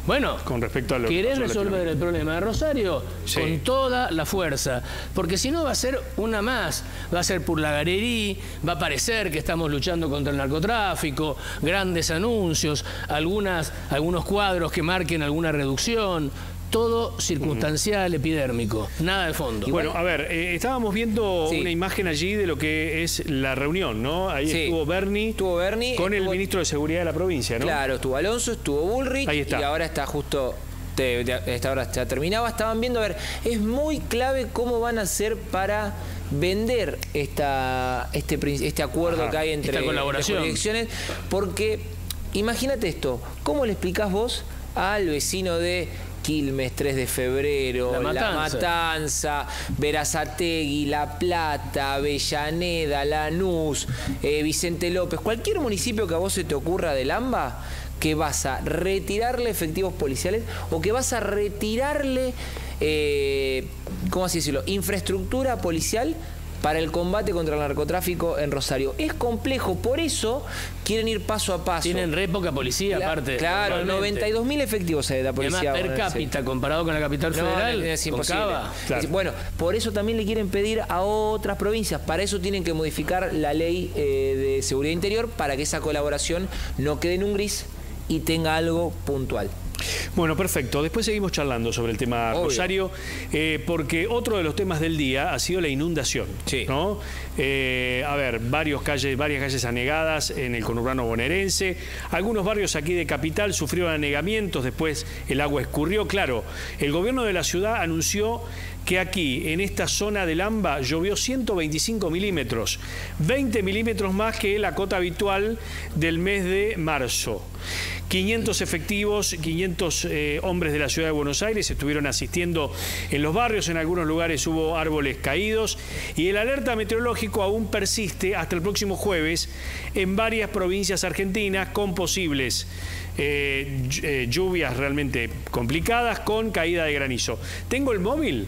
Bueno, con respecto a lo ¿querés resolver el problema de Rosario? Sí. Con toda la fuerza. Porque si no va a ser una más. Va a ser purlagarerí, va a parecer que estamos luchando contra el narcotráfico, grandes anuncios, algunos cuadros que marquen alguna reducción. Todo circunstancial, epidérmico, nada de fondo. Bueno, a ver, estábamos viendo una imagen allí de lo que es la reunión, ¿no? Ahí estuvo Berni con el ministro de Seguridad de la provincia, ¿no? Claro, estuvo Alonso, estuvo Bullrich, y ahora está justo, esta hora ya terminaba. Estaban viendo, a ver, es muy clave cómo van a hacer para vender este acuerdo que hay entre las jurisdicciones, porque imagínate esto, ¿cómo le explicás vos al vecino de Quilmes, 3 de febrero, La Matanza, Berazategui, La Plata, Avellaneda, Lanús, Vicente López, cualquier municipio que a vos se te ocurra del AMBA, que vas a retirarle efectivos policiales o que vas a retirarle, ¿cómo así decirlo?, infraestructura policial para el combate contra el narcotráfico en Rosario. Es complejo, por eso quieren ir paso a paso. Tienen re poca policía, aparte. Claro, 92.000 efectivos hay de la policía. Además, per cápita, comparado con la capital federal, es imposible. Claro. Bueno, por eso también le quieren pedir a otras provincias. Para eso tienen que modificar la ley de seguridad interior para que esa colaboración no quede en un gris y tenga algo puntual. Bueno, perfecto. Después seguimos charlando sobre el tema Rosario, porque otro de los temas del día ha sido la inundación, ¿no? A ver, varias calles anegadas en el conurbano bonaerense. Algunos barrios aquí de Capital sufrieron anegamientos, después el agua escurrió. Claro, el gobierno de la ciudad anunció que aquí, en esta zona del AMBA, llovió 125 milímetros, 20 milímetros más que la cota habitual del mes de marzo. 500 efectivos, 500 hombres de la ciudad de Buenos Aires estuvieron asistiendo en los barrios. En algunos lugares hubo árboles caídos y el alerta meteorológico aún persiste hasta el próximo jueves en varias provincias argentinas con posibles lluvias realmente complicadas con caída de granizo. Tengo el móvil,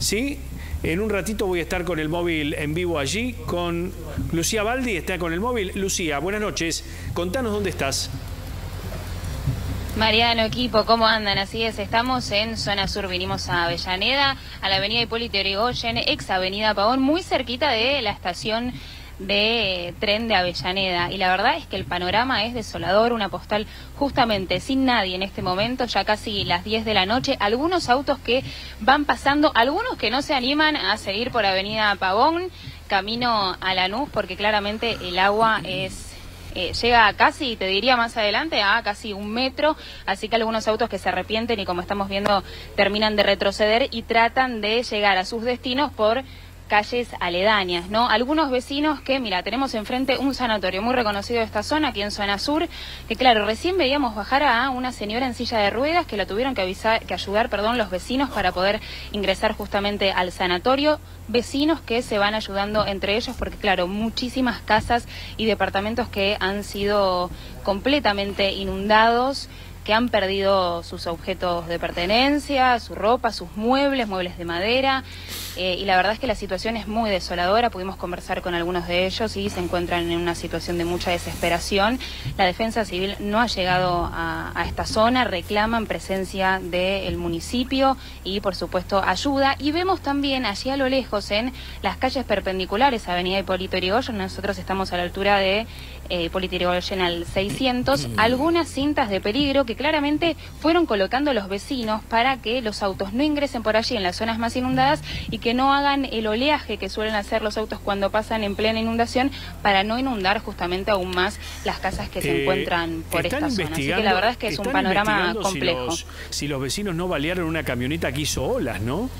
¿sí? En un ratito voy a estar con el móvil en vivo allí con Lucía Baldi. Está con el móvil. Lucía, buenas noches. Contanos dónde estás. Mariano, equipo, ¿cómo andan? Así es, estamos en zona sur, vinimos a Avellaneda, a la avenida Hipólito Yrigoyen, ex avenida Pavón, muy cerquita de la estación de tren de Avellaneda. Y la verdad es que el panorama es desolador, una postal justamente sin nadie en este momento, ya casi las 10 de la noche. Algunos autos que van pasando, algunos que no se animan a seguir por avenida Pavón, camino a Lanús, porque claramente el agua llega a casi, te diría más adelante, a casi 1 metro, así que algunos autos que se arrepienten y como estamos viendo terminan de retroceder y tratan de llegar a sus destinos por calles aledañas, ¿no? Algunos vecinos que, mira, tenemos enfrente un sanatorio muy reconocido de esta zona, aquí en zona sur, que claro, recién veíamos bajar a una señora en silla de ruedas que la tuvieron que ayudar los vecinos para poder ingresar justamente al sanatorio. Vecinos que se van ayudando entre ellos porque, claro, muchísimas casas y departamentos que han sido completamente inundados, que han perdido sus objetos de pertenencia, su ropa, sus muebles de madera, y la verdad es que la situación es muy desoladora. Pudimos conversar con algunos de ellos y se encuentran en una situación de mucha desesperación. La Defensa Civil no ha llegado a esta zona, reclaman presencia del municipio y por supuesto ayuda. Y vemos también allí a lo lejos en las calles perpendiculares a avenida Hipólito Yrigoyen, nosotros estamos a la altura de Hipólito Yrigoyen al 600, algunas cintas de peligro que claramente fueron colocando los vecinos para que los autos no ingresen por allí en las zonas más inundadas y que no hagan el oleaje que suelen hacer los autos cuando pasan en plena inundación para no inundar justamente aún más las casas que se encuentran por esta zona. Así que la verdad es que es un panorama complejo. Si los vecinos no balearon una camioneta que hizo olas, ¿no?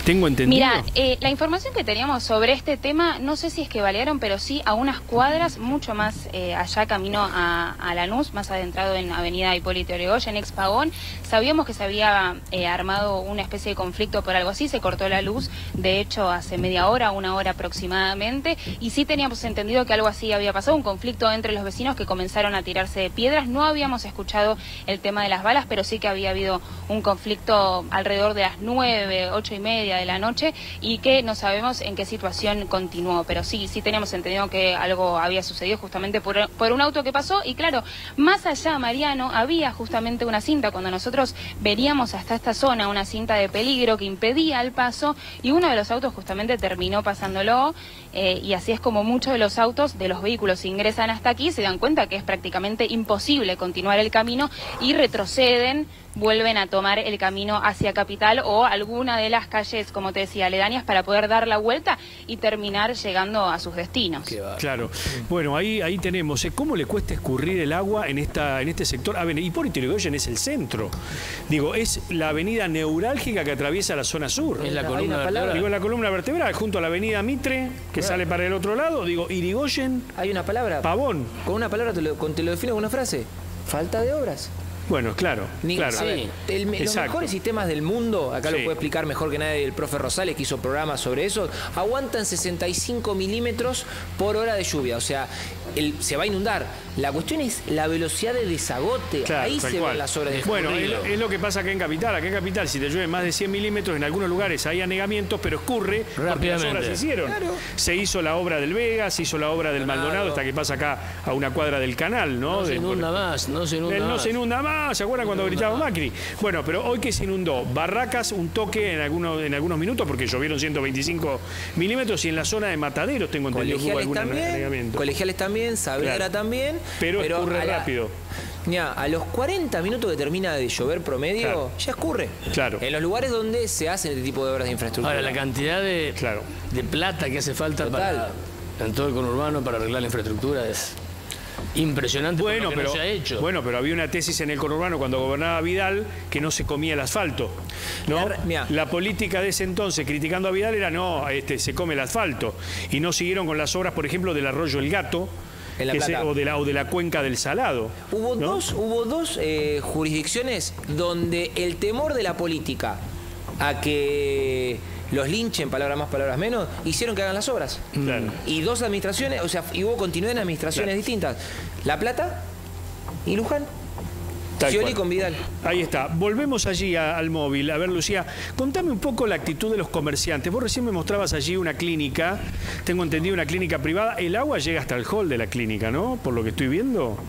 Tengo entendido. Mira, la información que teníamos sobre este tema, no sé si es que balearon, pero sí a unas cuadras, mucho más allá camino a Lanús, más adentrado en avenida Hipólito Yrigoyen, ex Pavón. Sabíamos que se había armado una especie de conflicto por algo así, se cortó la luz, de hecho hace media hora, 1 hora aproximadamente, y sí teníamos entendido que algo así había pasado, un conflicto entre los vecinos que comenzaron a tirarse de piedras. No habíamos escuchado el tema de las balas, pero sí que había habido un conflicto alrededor de las 9, 8:30 de la noche y que no sabemos en qué situación continuó, pero sí teníamos entendido que algo había sucedido justamente por un auto que pasó. Y claro, más allá, Mariano, había justamente una cinta cuando nosotros veníamos hasta esta zona, una cinta de peligro que impedía el paso y uno de los autos justamente terminó pasándolo, y así es como muchos de los autos, de los vehículos ingresan hasta aquí, se dan cuenta que es prácticamente imposible continuar el camino y retroceden, vuelven a tomar el camino hacia Capital o alguna de las calles, como te decía, aledañas para poder dar la vuelta y terminar llegando a sus destinos. Claro. Bueno, ahí tenemos cómo le cuesta escurrir el agua en este sector. A ver, Hipólito Yrigoyen es el centro. Digo, es la avenida neurálgica que atraviesa la zona sur. Es la columna vertebral. Digo, la columna vertebral, junto a la avenida Mitre, que sale para el otro lado. Digo, Yrigoyen. Hay una palabra. Pavón. Con una palabra te lo defino con una frase. Falta de obras. Bueno, claro. A ver, los mejores sistemas del mundo, acá lo puede explicar mejor que nadie el profe Rosales, que hizo programas sobre eso, aguantan 65 milímetros por hora de lluvia. O sea, se va a inundar. La cuestión es la velocidad de desagote. Ahí se ven las obras de Bueno, es lo que pasa acá en Capital. Acá en Capital, si te llueve más de 100 milímetros, en algunos lugares hay anegamientos, pero escurre porque las obras se hicieron. Claro. Se hizo la obra del Vega, se hizo la obra del Maldonado, hasta que pasa acá a una cuadra del canal, ¿no? No se inunda más, no se inunda más. No se inunda más, ¿se acuerdan cuando gritaba Macri? Bueno, pero hoy que se inundó, Barracas un toque en algunos minutos, porque llovieron 125 milímetros, y en la zona de Mataderos tengo entendido que hubo algún anegamiento. Colegiales también, Saavedra también. Pero escurre rápido. Mira, a los 40 minutos que termina de llover promedio, ya escurre. Claro. En los lugares donde se hacen este tipo de obras de infraestructura. Ahora, la cantidad de plata que hace falta en todo el conurbano para arreglar la infraestructura es impresionante. Bueno, pero no se ha hecho. Bueno, pero había una tesis en el conurbano cuando gobernaba Vidal que no se comía el asfalto, ¿no? La política de ese entonces, criticando a Vidal, era no, se come el asfalto. Y no siguieron con las obras, por ejemplo, del arroyo El Gato, o de la cuenca del Salado. Hubo dos jurisdicciones donde el temor de la política a que los linchen, palabras más, palabras menos, hicieron que hagan las obras. Claro. Y dos administraciones, o sea, y hubo continuidad en administraciones distintas. La Plata y Luján. Scioli con Vidal. Ahí está. Volvemos allí al móvil. A ver, Lucía, contame un poco la actitud de los comerciantes. Vos recién me mostrabas allí una clínica, tengo entendido una clínica privada. El agua llega hasta el hall de la clínica, ¿no? Por lo que estoy viendo.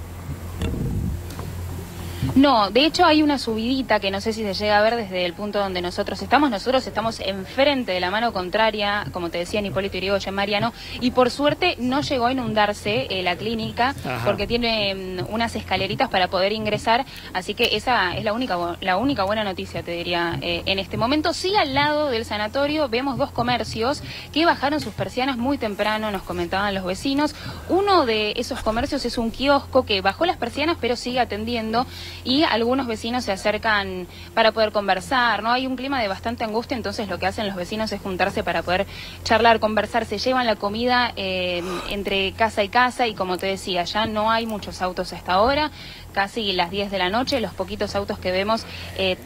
No, de hecho hay una subidita que no sé si se llega a ver desde el punto donde nosotros estamos. Nosotros estamos enfrente de la mano contraria, como te decía, Hipólito Yrigoyen, Mariano, y por suerte no llegó a inundarse la clínica. Ajá. Porque tiene unas escaleritas para poder ingresar, así que esa es la única buena noticia, te diría, en este momento. Sí, al lado del sanatorio vemos dos comercios que bajaron sus persianas muy temprano, nos comentaban los vecinos. Uno de esos comercios es un kiosco que bajó las persianas pero sigue atendiendo, y algunos vecinos se acercan para poder conversar, ¿no? Hay un clima de bastante angustia, entonces lo que hacen los vecinos es juntarse para poder charlar, conversar, se llevan la comida entre casa y casa, y como te decía, ya no hay muchos autos a esta hora, casi las 10 de la noche, los poquitos autos que vemos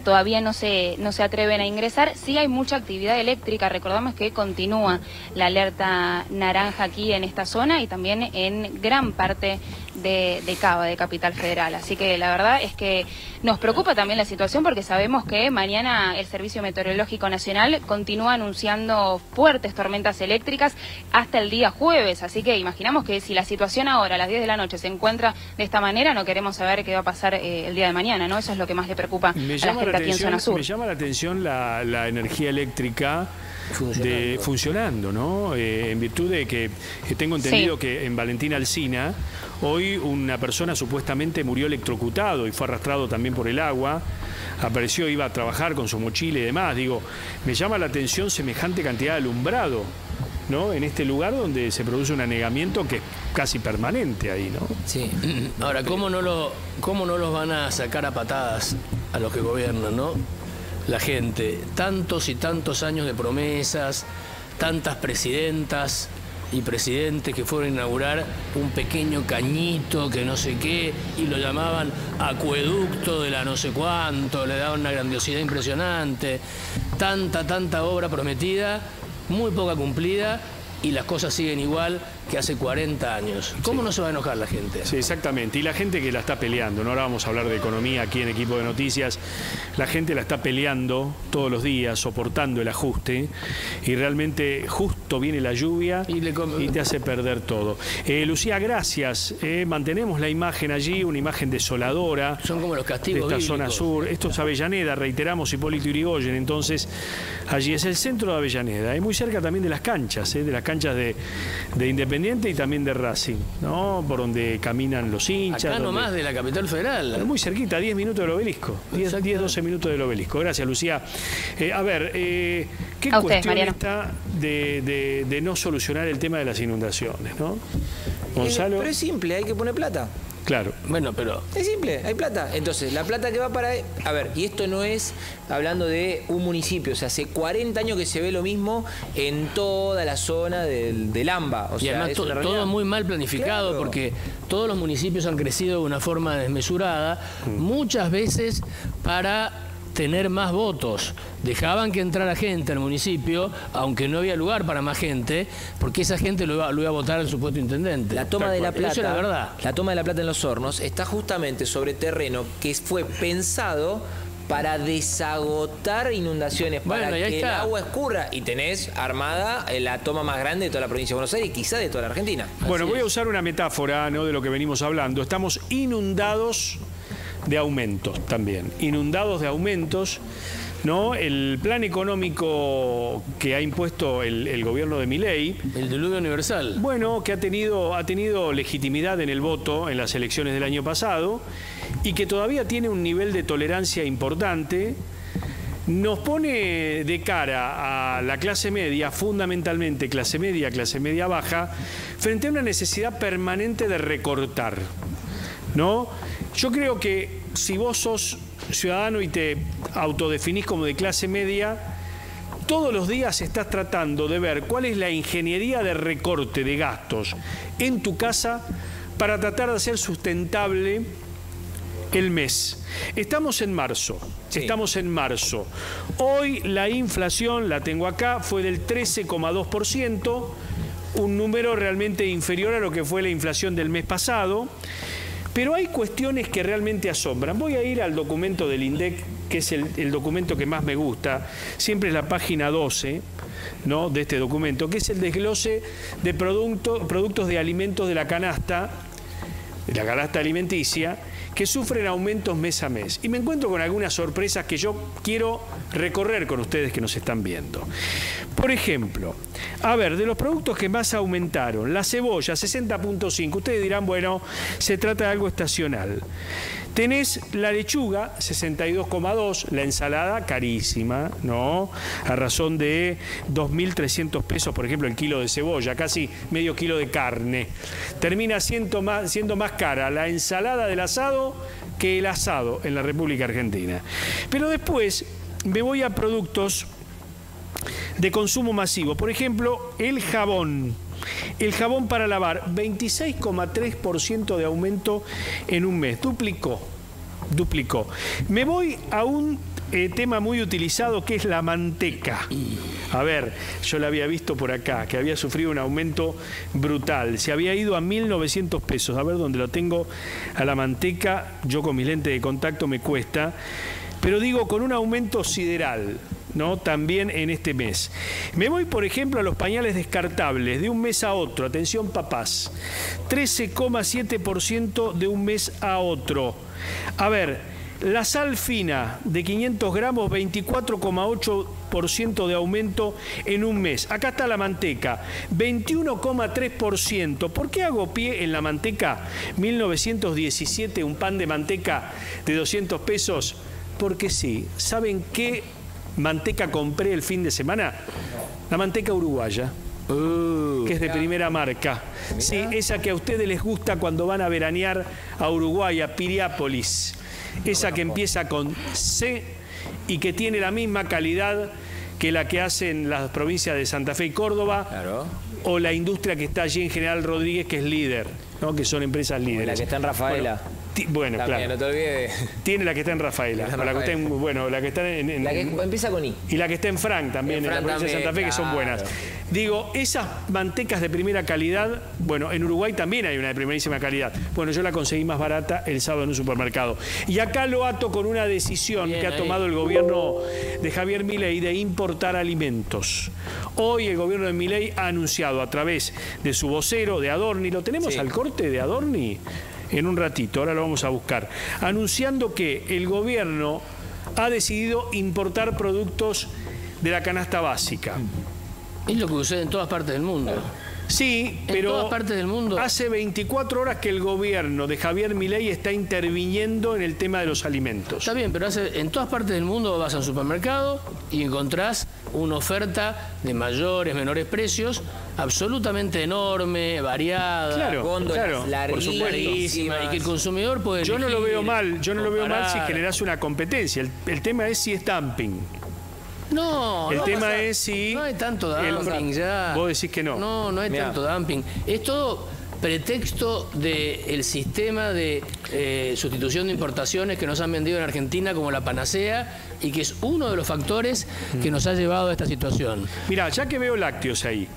todavía no se atreven a ingresar. Sí hay mucha actividad eléctrica, recordamos que continúa la alerta naranja aquí en esta zona y también en gran parte de Cava, de Capital Federal. Así que la verdad es que nos preocupa también la situación, porque sabemos que mañana el Servicio Meteorológico Nacional continúa anunciando fuertes tormentas eléctricas hasta el día jueves. Así que imaginamos que si la situación ahora a las 10 de la noche se encuentra de esta manera, no queremos saber qué va a pasar el día de mañana, ¿no? Eso es lo que más le preocupa a la gente aquí en zona sur. Me llama la atención la energía eléctrica funcionando, ¿no? En virtud de que tengo entendido que en Valentín Alsina hoy una persona supuestamente murió electrocutado y fue arrastrado también por el agua. Apareció, iba a trabajar con su mochila y demás. Digo, me llama la atención semejante cantidad de alumbrado, ¿no? En este lugar donde se produce un anegamiento que es casi permanente ahí, ¿no? Sí. Ahora, ¿cómo no los van a sacar a patadas a los que gobiernan, ¿no? La gente, tantos y tantos años de promesas, tantas presidentas y presidentes que fueron a inaugurar un pequeño cañito que no sé qué, y lo llamaban acueducto de la no sé cuánto, le daban una grandiosidad impresionante, tanta obra prometida, muy poca cumplida, y las cosas siguen igual que hace 40 años. ¿Cómo no se va a enojar la gente? Sí, exactamente. Y la gente que la está peleando, ¿no? Ahora vamos a hablar de economía aquí en Equipo de Noticias. La gente la está peleando todos los días, soportando el ajuste, y realmente justo viene la lluvia y te hace perder todo. Lucía, gracias. Mantenemos la imagen allí, una imagen desoladora. Son como los castigos de esta bíblicos. Zona sur. Esto es Avellaneda, reiteramos, Hipólito Yrigoyen. Entonces, allí es el centro de Avellaneda. Muy cerca también de las canchas, de las canchas de Independiente y también de Racing, ¿no? Por donde caminan los hinchas. Acá nomás de la Capital Federal. Muy cerquita, 10 minutos del Obelisco. 10-12 minutos del Obelisco. Gracias, Lucía. A ver, ¿qué cuestión está de no solucionar el tema de las inundaciones, ¿no? Gonzalo. Pero es simple, hay que poner plata. Claro. Bueno, pero... Es simple, hay plata. Entonces, la plata que va para... A ver, y esto no es hablando de un municipio. O sea, hace 40 años que se ve lo mismo en toda la zona del AMBA. O sea, y además todo muy mal planificado, claro, porque todos los municipios han crecido de una forma desmesurada, muchas veces para tener más votos. Dejaban que entrara gente al municipio, aunque no había lugar para más gente, porque esa gente lo iba a votar al supuesto intendente. La toma de la plata, eso es la verdad. La toma de la plata en Los Hornos está justamente sobre terreno que fue pensado para desagotar inundaciones, para que el agua escurra, y tenés armada la toma más grande de toda la provincia de Buenos Aires y quizá de toda la Argentina. Bueno, voy a usar una metáfora, ¿no?, de lo que venimos hablando. Estamos inundados de aumentos también, inundados de aumentos, ¿no? El plan económico que ha impuesto el gobierno de Milei, el diluvio universal, bueno, que ha tenido legitimidad en el voto en las elecciones del año pasado y que todavía tiene un nivel de tolerancia importante, nos pone de cara a la clase media, fundamentalmente clase media baja, frente a una necesidad permanente de recortar, ¿no? Yo creo que si vos sos ciudadano y te autodefinís como de clase media, todos los días estás tratando de ver cuál es la ingeniería de recorte de gastos en tu casa para tratar de hacer sustentable el mes. Estamos en marzo. Hoy la inflación, la tengo acá, fue del 13,2%, un número realmente inferior a lo que fue la inflación del mes pasado. Pero hay cuestiones que realmente asombran. Voy a ir al documento del INDEC, que es el documento que más me gusta. Siempre es la página 12, ¿no?, de este documento, que es el desglose de productos de alimentos de la canasta alimenticia, que sufren aumentos mes a mes. Y me encuentro con algunas sorpresas que yo quiero recorrer con ustedes que nos están viendo. Por ejemplo, a ver, de los productos que más aumentaron, la cebolla, 60,5. Ustedes dirán, bueno, se trata de algo estacional. Tenés la lechuga, 62,2, la ensalada, carísima, ¿no? A razón de 2.300 pesos, por ejemplo, el kilo de cebolla, casi medio kilo de carne. Termina siendo más cara la ensalada del asado que el asado en la República Argentina. Pero después me voy a productos de consumo masivo. Por ejemplo, el jabón. El jabón para lavar, 26,3% de aumento en un mes. Duplicó. Me voy a un tema muy utilizado, que es la manteca. A ver, yo la había visto por acá, que había sufrido un aumento brutal. Se había ido a 1.900 pesos. A ver dónde lo tengo a la manteca. Yo con mis lentes de contacto me cuesta. Pero digo, con un aumento sideral, ¿no?, también en este mes. Me voy, por ejemplo, a los pañales descartables de un mes a otro. Atención, papás. 13,7% de un mes a otro. A ver, la sal fina de 500 gramos, 24,8% de aumento en un mes. Acá está la manteca, 21,3%. ¿Por qué hago pie en la manteca? 1917, un pan de manteca de 200 pesos. Porque sí, ¿saben qué manteca compré el fin de semana? La manteca uruguaya, que es de primera marca. Sí, esa que a ustedes les gusta cuando van a veranear a Uruguay, a Piriápolis. Esa que empieza con C y que tiene la misma calidad que la que hacen las provincias de Santa Fe y Córdoba, claro, o la industria que está allí en General Rodríguez, que es líder, ¿no?, que son empresas líderes. La que está en Rafaela. Bueno, también, claro. No te olvides. Tiene la que está en Rafaela. La que está en, la que está en... La que empieza con I. Y la que está en Frank también, en la provincia de Santa Fe, claro, que son buenas. Digo, esas mantecas de primera calidad, bueno, en Uruguay también hay una de primerísima calidad. Bueno, yo la conseguí más barata el sábado en un supermercado. Y acá lo ato con una decisión que ha tomado el gobierno de Javier Milei de importar alimentos. Hoy el gobierno de Milei ha anunciado a través de su vocero, de Adorni, ¿lo tenemos al corte de Adorni? En un ratito, ahora lo vamos a buscar, anunciando que el gobierno ha decidido importar productos de la canasta básica. Es lo que sucede en todas partes del mundo. Sí, pero en todas partes del mundo. Hace 24 horas que el gobierno de Javier Milei está interviniendo en el tema de los alimentos. Está bien, pero en todas partes del mundo vas a un supermercado y encontrás una oferta de mayores, menores precios, absolutamente enorme, variada, claro, por supuesto, y que el consumidor puede Yo no lo veo mal, si comparar. generás una competencia. El tema es si es dumping. No, el tema es si... No hay tanto dumping ya. Vos decís que no. No hay tanto dumping. Es todo pretexto del sistema de sustitución de importaciones que nos han vendido en Argentina como la panacea y que es uno de los factores que nos ha llevado a esta situación. Mirá, ya que veo lácteos ahí.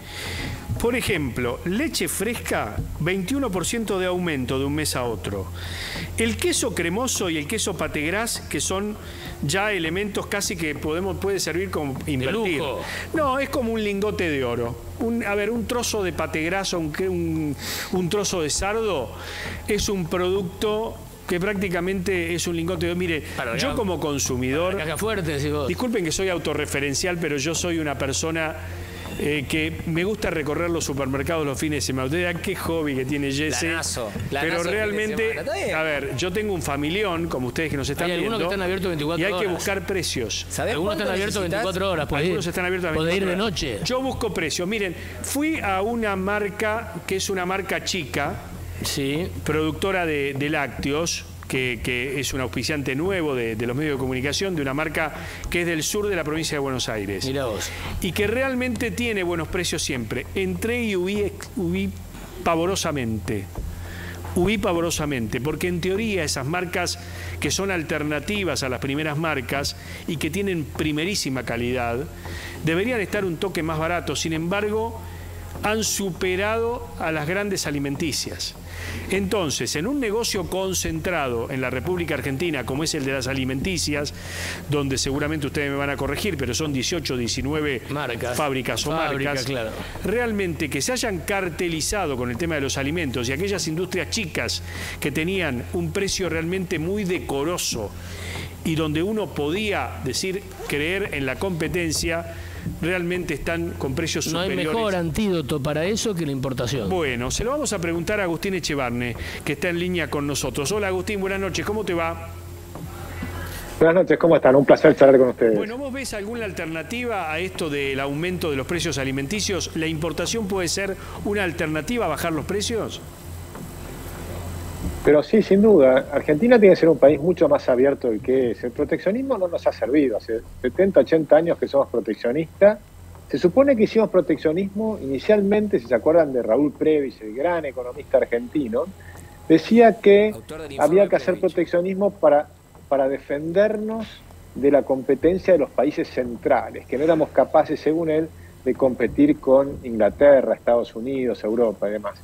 Por ejemplo, leche fresca, 21% de aumento de un mes a otro. El queso cremoso y el queso pategras, que son ya elementos casi que puede servir como invertir. lujo. No, es como un lingote de oro. Un trozo de pategras o un trozo de sardo es un producto que prácticamente es un lingote de oro. Mire, yo como consumidor... Caja fuerte, si vos. Disculpen que soy autorreferencial, pero yo soy una persona... que me gusta recorrer los supermercados los fines de semana. Ustedes dirán qué hobby que tiene Jesse. Pero realmente, a ver, yo tengo un familión, como ustedes que nos están viendo. Hay algunos que están abiertos 24 horas. Y hay que buscar precios. Algunos están abiertos 24 horas. Algunos están abiertos 24 horas. Podés ir de noche. Yo busco precios. Miren, fui a una marca que es una marca chica, productora de lácteos, que es un auspiciante nuevo de los medios de comunicación, de una marca que es del sur de la provincia de Buenos Aires. Mirá vos. Y que realmente tiene buenos precios siempre. Entré y huí pavorosamente. Huí pavorosamente, porque en teoría esas marcas que son alternativas a las primeras marcas y que tienen primerísima calidad, deberían estar un toque más baratos. Sin embargo, han superado a las grandes alimenticias. Entonces, en un negocio concentrado en la República Argentina, como es el de las alimenticias, donde seguramente ustedes me van a corregir, pero son 18, 19 fábricas o marcas, claro. Realmente que se hayan cartelizado con el tema de los alimentos y aquellas industrias chicas que tenían un precio realmente muy decoroso y donde uno podía creer en la competencia, realmente están con precios superiores. No hay mejor antídoto para eso que la importación. Bueno, se lo vamos a preguntar a Agustín Echevarne, que está en línea con nosotros. Hola Agustín, buenas noches, ¿cómo te va? Buenas noches, ¿cómo están? Un placer charlar con ustedes. Bueno, ¿vos ves alguna alternativa a esto del aumento de los precios alimenticios? ¿La importación puede ser una alternativa a bajar los precios? Pero sí, sin duda. Argentina tiene que ser un país mucho más abierto del que es. El proteccionismo no nos ha servido. Hace 70, 80 años que somos proteccionistas. Se supone que hicimos proteccionismo inicialmente, si se acuerdan de Raúl Previs, el gran economista argentino, decía que había que hacer proteccionismo para defendernos de la competencia de los países centrales, que no éramos capaces, según él, de competir con Inglaterra, Estados Unidos, Europa y demás.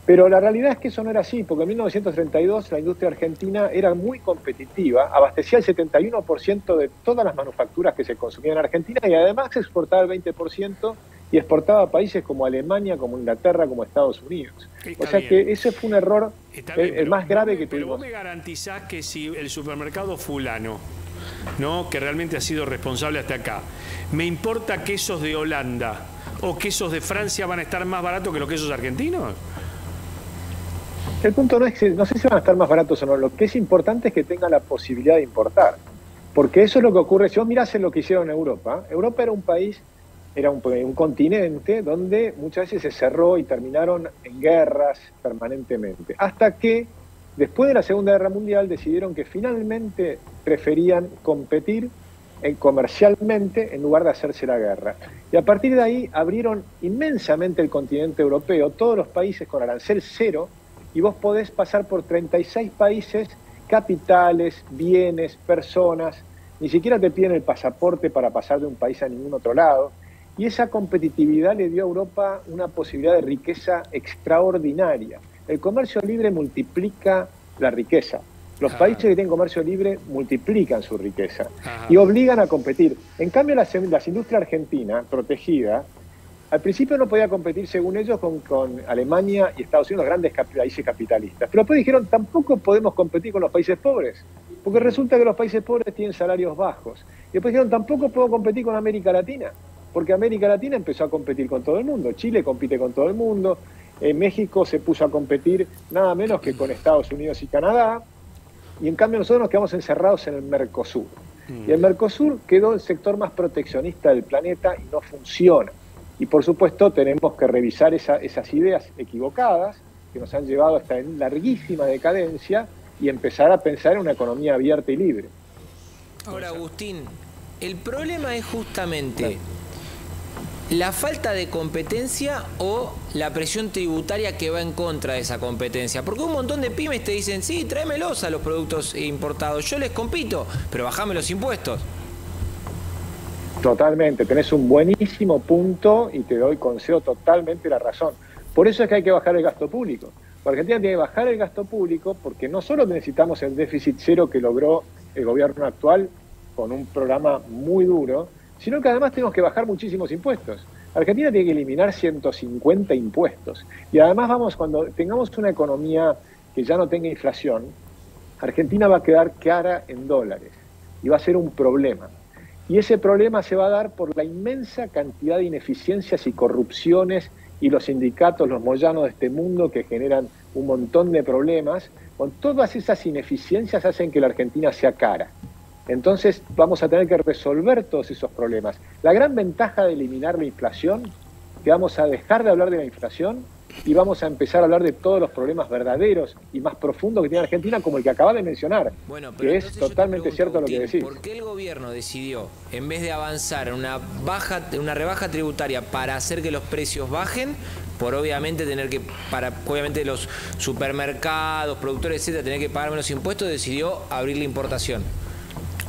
Pero la realidad es que eso no era así, porque en 1932 la industria argentina era muy competitiva, abastecía el 71% de todas las manufacturas que se consumían en Argentina y además exportaba el 20% y exportaba a países como Alemania, como Inglaterra, como Estados Unidos. O sea que ese fue un error el más grave que tuvimos. Pero vos me garantizás que si el supermercado fulano, ¿no?, que realmente ha sido responsable hasta acá, me importa quesos de Holanda o quesos de Francia, van a estar más baratos que los quesos argentinos. El punto no es que, no sé si van a estar más baratos o no, lo que es importante es que tengan la posibilidad de importar, porque eso es lo que ocurre. Si vos mirás en lo que hicieron en Europa, Europa era un país, era un continente donde muchas veces se cerró y terminaron en guerras permanentemente, hasta que después de la Segunda Guerra Mundial decidieron que finalmente preferían competir comercialmente en lugar de hacerse la guerra. Y a partir de ahí abrieron inmensamente el continente europeo, todos los países con arancel cero, y vos podés pasar por 36 países, capitales, bienes, personas, ni siquiera te piden el pasaporte para pasar de un país a ningún otro lado, y esa competitividad le dio a Europa una posibilidad de riqueza extraordinaria. El comercio libre multiplica la riqueza. Los países que tienen comercio libre multiplican su riqueza y obligan a competir. En cambio, las industrias argentinas, protegidas, al principio no podía competir, según ellos, con Alemania y Estados Unidos, los grandes países capitalistas. Pero después dijeron, tampoco podemos competir con los países pobres, porque resulta que los países pobres tienen salarios bajos. Y después dijeron, tampoco puedo competir con América Latina, porque América Latina empezó a competir con todo el mundo. Chile compite con todo el mundo, México se puso a competir nada menos que con Estados Unidos y Canadá, y en cambio nosotros nos quedamos encerrados en el Mercosur. Y el Mercosur quedó el sector más proteccionista del planeta y no funciona. Y por supuesto tenemos que revisar esas ideas equivocadas que nos han llevado a esta larguísima decadencia y empezar a pensar en una economía abierta y libre. Ahora, Agustín, el problema es justamente la falta de competencia o la presión tributaria que va en contra de esa competencia. Porque un montón de pymes te dicen, sí, tráemelos a los productos importados, yo les compito, pero bajame los impuestos. Totalmente, tenés un buenísimo punto y te concedo totalmente la razón. Por eso es que hay que bajar el gasto público. Argentina tiene que bajar el gasto público porque no solo necesitamos el déficit cero que logró el gobierno actual con un programa muy duro, sino que además tenemos que bajar muchísimos impuestos. Argentina tiene que eliminar 150 impuestos. Y además cuando tengamos una economía que ya no tenga inflación, Argentina va a quedar cara en dólares y va a ser un problema. Y ese problema se va a dar por la inmensa cantidad de ineficiencias y corrupciones y los sindicatos, los moyanos de este mundo que generan un montón de problemas. Con todas esas ineficiencias hacen que la Argentina sea cara. Entonces vamos a tener que resolver todos esos problemas. La gran ventaja de eliminar la inflación, que vamos a dejar de hablar de la inflación y vamos a empezar a hablar de todos los problemas verdaderos y más profundos que tiene Argentina, como el que acabas de mencionar, que es totalmente cierto lo que decís. ¿Por qué el gobierno decidió, en vez de avanzar en una rebaja tributaria para hacer que los precios bajen, por obviamente obviamente los supermercados, productores, etcétera, tener que pagar menos impuestos, decidió abrir la importación?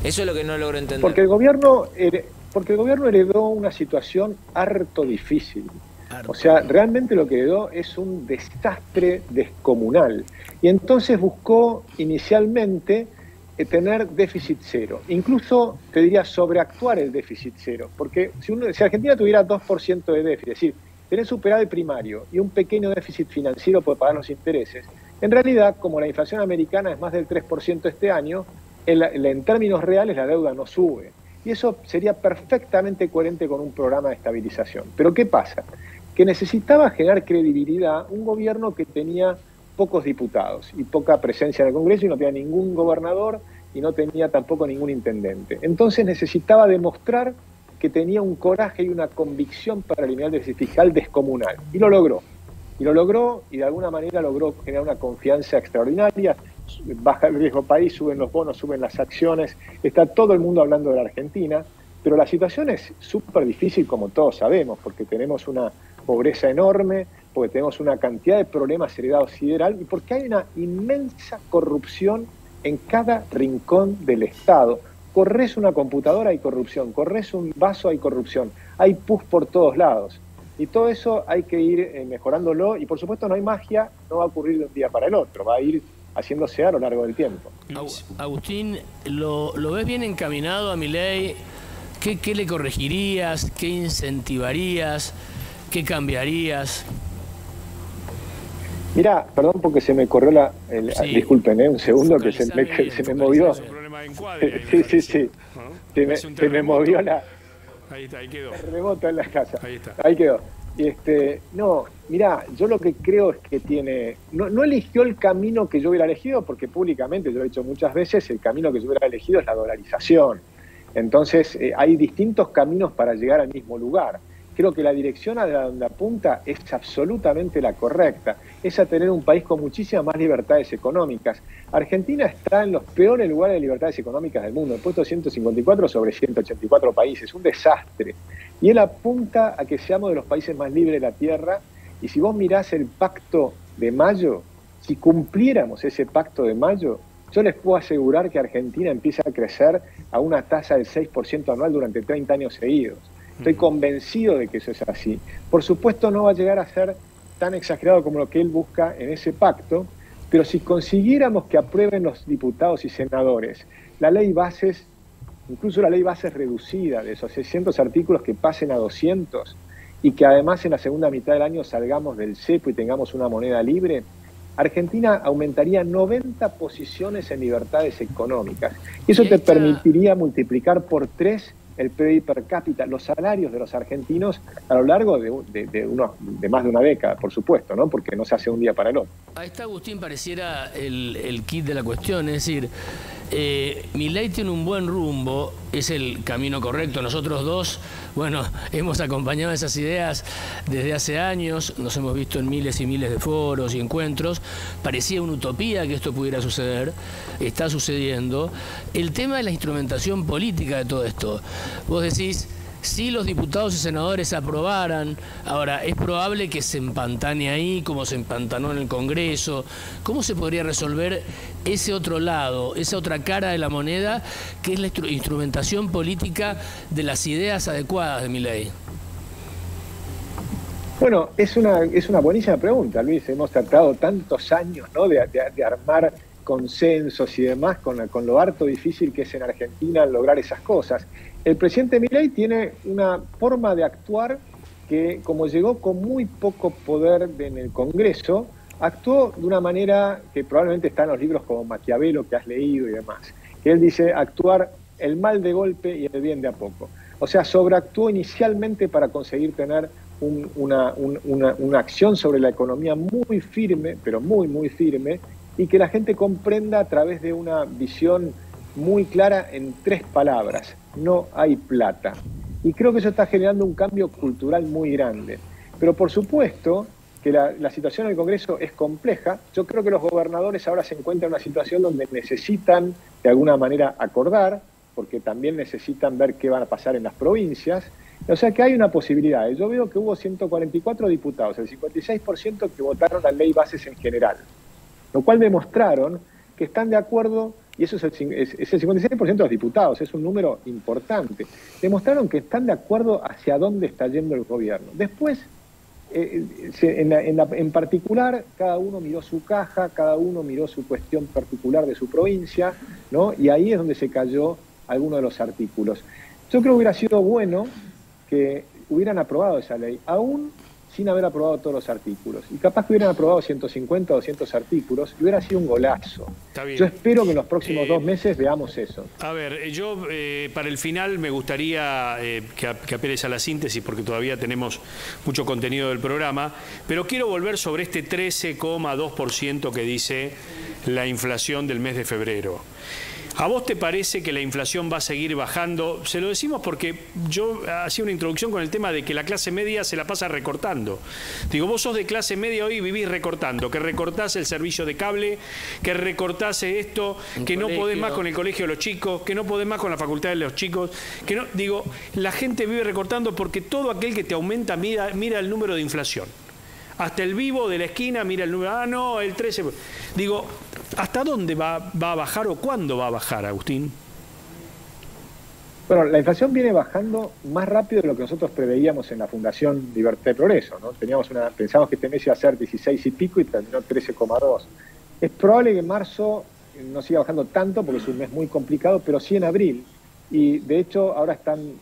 Eso es lo que no logro entender. Porque el gobierno heredó una situación harto difícil. O sea, realmente lo que heredó es un desastre descomunal. Y entonces buscó inicialmente tener déficit cero. Incluso, te diría, sobreactuar el déficit cero. Porque si Argentina tuviera 2% de déficit, es decir, tener superávit primario y un pequeño déficit financiero por pagar los intereses, en realidad, como la inflación americana es más del 3% este año, en términos reales la deuda no sube. Y eso sería perfectamente coherente con un programa de estabilización. Pero ¿qué pasa? Que necesitaba generar credibilidad un gobierno que tenía pocos diputados y poca presencia en el Congreso y no tenía ningún gobernador y no tenía tampoco ningún intendente. Entonces necesitaba demostrar que tenía un coraje y una convicción para eliminar el déficit fiscal descomunal. Y lo logró. Y de alguna manera logró generar una confianza extraordinaria. Baja el riesgo país, suben los bonos, suben las acciones, está todo el mundo hablando de la Argentina, pero la situación es súper difícil como todos sabemos, porque tenemos una pobreza enorme, porque tenemos una cantidad de problemas heredados sideral y porque hay una inmensa corrupción en cada rincón del Estado. Corres una computadora, hay corrupción, corres un vaso, hay corrupción, hay pus por todos lados. Y todo eso hay que ir mejorándolo y por supuesto no hay magia, no va a ocurrir de un día para el otro, va a ir haciéndose a lo largo del tiempo. Agustín, ¿lo ves bien encaminado a Milei? ¿Qué le corregirías? ¿Qué incentivarías? ¿Qué cambiarías? Mirá, perdón porque se me corrió disculpen, un segundo que se me movió. Sí. Se me movió Ahí quedó. El remoto en la casa. Ahí quedó. No, mirá, yo lo que creo es que no eligió el camino que yo hubiera elegido, porque públicamente, yo lo he dicho muchas veces, el camino que yo hubiera elegido es la dolarización. Entonces, hay distintos caminos para llegar al mismo lugar. Creo que la dirección a donde apunta es absolutamente la correcta, es a tener un país con muchísimas más libertades económicas. Argentina está en los peores lugares de libertades económicas del mundo, el puesto 154 sobre 184 países, un desastre. Y él apunta a que seamos de los países más libres de la Tierra, y si vos mirás el Pacto de Mayo, si cumpliéramos ese Pacto de Mayo, yo les puedo asegurar que Argentina empieza a crecer a una tasa del 6% anual durante 30 años seguidos. Estoy convencido de que eso es así. Por supuesto no va a llegar a ser tan exagerado como lo que él busca en ese pacto, pero si consiguiéramos que aprueben los diputados y senadores la ley bases, incluso la ley bases reducida de esos 600 artículos que pasen a 200 y que además en la segunda mitad del año salgamos del cepo y tengamos una moneda libre, Argentina aumentaría 90 posiciones en libertades económicas. Y eso te permitiría multiplicar por 3 el PIB per cápita, los salarios de los argentinos a lo largo de más de una década, por supuesto, ¿no? Porque no se hace un día para el otro. Ahí está, Agustín, pareciera el kit de la cuestión, es decir, Milei tiene un buen rumbo, es el camino correcto. Nosotros dos, bueno, hemos acompañado esas ideas desde hace años, nos hemos visto en miles y miles de foros y encuentros. Parecía una utopía que esto pudiera suceder, está sucediendo. El tema de la instrumentación política de todo esto. Vos decís, si los diputados y senadores aprobaran, ahora es probable que se empantane ahí, como se empantanó en el Congreso. ¿Cómo se podría resolver ese otro lado, esa otra cara de la moneda, que es la instrumentación política de las ideas adecuadas de Milei? Bueno, es una buenísima pregunta, Luis. Hemos tratado tantos años, ¿no?, de armar consensos y demás con lo harto difícil que es en Argentina lograr esas cosas. El presidente Milei tiene una forma de actuar que, como llegó con muy poco poder en el Congreso, actuó de una manera que probablemente está en los libros como Maquiavelo, que has leído y demás, que él dice actuar el mal de golpe y el bien de a poco. O sea, sobreactuó inicialmente para conseguir tener una acción sobre la economía muy firme, pero muy firme, y que la gente comprenda a través de una visión muy clara en 3 palabras: no hay plata. Y creo que eso está generando un cambio cultural muy grande. Pero por supuesto que la situación en el Congreso es compleja. Yo creo que los gobernadores ahora se encuentran en una situación donde necesitan de alguna manera acordar, porque también necesitan ver qué van a pasar en las provincias. O sea que hay una posibilidad. Yo veo que hubo 144 diputados, el 56% que votaron la ley bases en general, lo cual demostraron que están de acuerdo, y eso es el 56% de los diputados, es un número importante. Demostraron que están de acuerdo hacia dónde está yendo el gobierno. Después, en particular, cada uno miró su caja, cada uno miró su cuestión particular de su provincia, ¿no? Y ahí es donde se cayó alguno de los artículos. Yo creo que hubiera sido bueno que hubieran aprobado esa ley, aún sin haber aprobado todos los artículos. Y capaz que hubieran aprobado 150 o 200 artículos y hubiera sido un golazo. Está bien. Yo espero que en los próximos 2 meses veamos eso. A ver, yo para el final me gustaría que apeles a la síntesis, porque todavía tenemos mucho contenido del programa, pero quiero volver sobre este 13,2% que dice la inflación del mes de febrero. ¿A vos te parece que la inflación va a seguir bajando? Se lo decimos porque yo hacía una introducción con el tema de que la clase media se la pasa recortando. Digo, vos sos de clase media hoy y vivís recortando, que recortás el servicio de cable, que recortás esto, que no podés más con el colegio de los chicos, que no podés más con la facultad de los chicos, que no, digo, la gente vive recortando porque todo aquel que te aumenta mira el número de inflación. Hasta el vivo de la esquina mira el número, no, el 13. Digo, ¿hasta dónde va a bajar o cuándo va a bajar, Agustín? Bueno, la inflación viene bajando más rápido de lo que nosotros preveíamos en la Fundación Libertad y Progreso, ¿no? Pensábamos que este mes iba a ser 16 y pico y terminó 13,2. Es probable que en marzo no siga bajando tanto porque es un mes muy complicado, pero sí en abril. Y de hecho ahora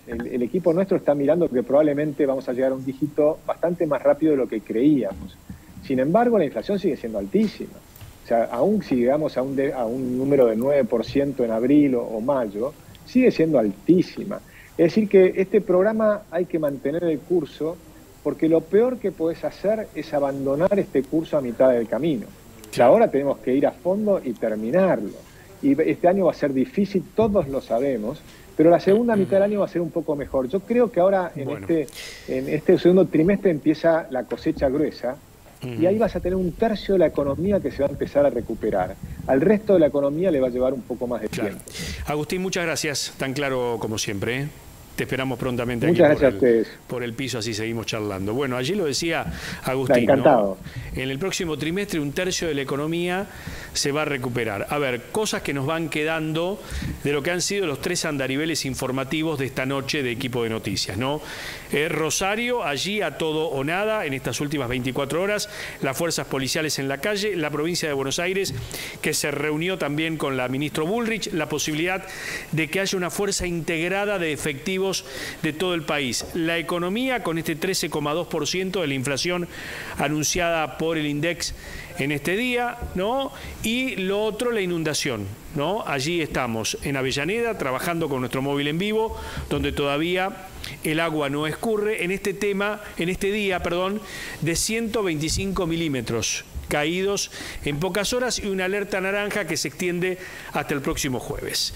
el equipo nuestro está mirando que probablemente vamos a llegar a un dígito bastante más rápido de lo que creíamos. Sin embargo, la inflación sigue siendo altísima. O sea, aún si llegamos a un número de 9% en abril o mayo, sigue siendo altísima. Es decir que este programa hay que mantener el curso, porque lo peor que podés hacer es abandonar este curso a mitad del camino. O sea, ahora tenemos que ir a fondo y terminarlo. Y este año va a ser difícil, todos lo sabemos, pero la segunda mitad del año va a ser un poco mejor. Yo creo que ahora en este segundo trimestre empieza la cosecha gruesa, y ahí vas a tener un tercio de la economía que se va a empezar a recuperar. Al resto de la economía le va a llevar un poco más de tiempo. Agustín, muchas gracias, tan claro como siempre, ¿eh? Te esperamos prontamente aquí por el piso, así seguimos charlando. Bueno, allí lo decía Agustín, encantado, ¿no? En el próximo trimestre un tercio de la economía se va a recuperar. A ver, cosas que nos van quedando de lo que han sido los 3 andariveles informativos de esta noche de Equipo de Noticias, ¿no? Rosario, allí a todo o nada, en estas últimas 24 horas, las fuerzas policiales en la calle, la provincia de Buenos Aires, que se reunió también con la ministra Bullrich, la posibilidad de que haya una fuerza integrada de efectivos de todo el país. La economía con este 13,2% de la inflación anunciada por por el INDEX en este día, ¿no? Y lo otro, la inundación, ¿no? Allí estamos en Avellaneda trabajando con nuestro móvil en vivo, donde todavía el agua no escurre en este día, de 125 milímetros caídos en pocas horas y una alerta naranja que se extiende hasta el próximo jueves.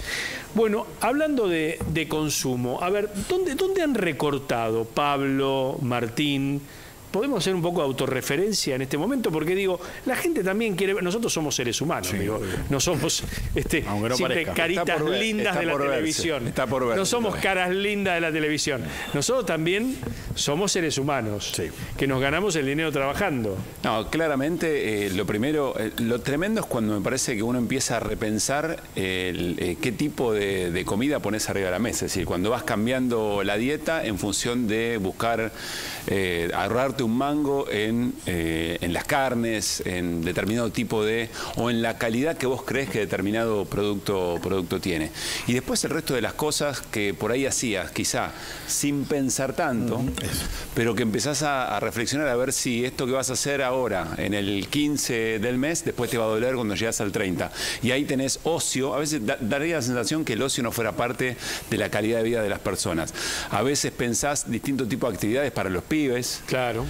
Bueno, hablando de consumo, a ver, ¿dónde han recortado Pablo, Martín? ¿Podemos hacer un poco de autorreferencia en este momento? Porque digo, la gente también quiere ver, nosotros somos seres humanos, sí, digo, no somos no siempre parezca. caritas lindas de la televisión. Está por verse. No somos caras lindas de la televisión. Nosotros también somos seres humanos, que nos ganamos el dinero trabajando. No, claramente, lo primero, lo tremendo es cuando me parece que uno empieza a repensar qué tipo de comida pones arriba de la mesa. Es decir, cuando vas cambiando la dieta en función de buscar ahorrarte un mango en las carnes, en determinado tipo o en la calidad que vos crees que determinado producto tiene. Y después el resto de las cosas que por ahí hacías, quizá sin pensar tanto, pero que empezás a reflexionar a ver si esto que vas a hacer ahora, en el 15 del mes, después te va a doler cuando llegas al 30. Y ahí tenés ocio. A veces daría la sensación que el ocio no fuera parte de la calidad de vida de las personas. A veces pensás distintos tipos de actividades para los pibes. Claro.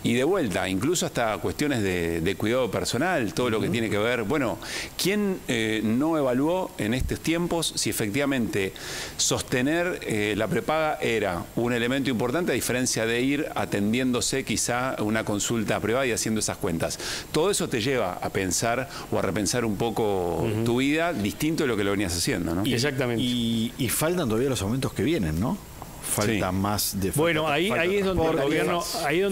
Y de vuelta, incluso hasta cuestiones de cuidado personal, todo lo que tiene que ver. Bueno, ¿quién no evaluó en estos tiempos si efectivamente sostener la prepaga era un elemento importante a diferencia de ir atendiéndose quizá una consulta privada y haciendo esas cuentas? Todo eso te lleva a pensar o a repensar un poco tu vida distinto de lo que lo venías haciendo, ¿no? Exactamente. Y faltan todavía los aumentos que vienen, ¿no? Falta más de... Bueno, ahí es donde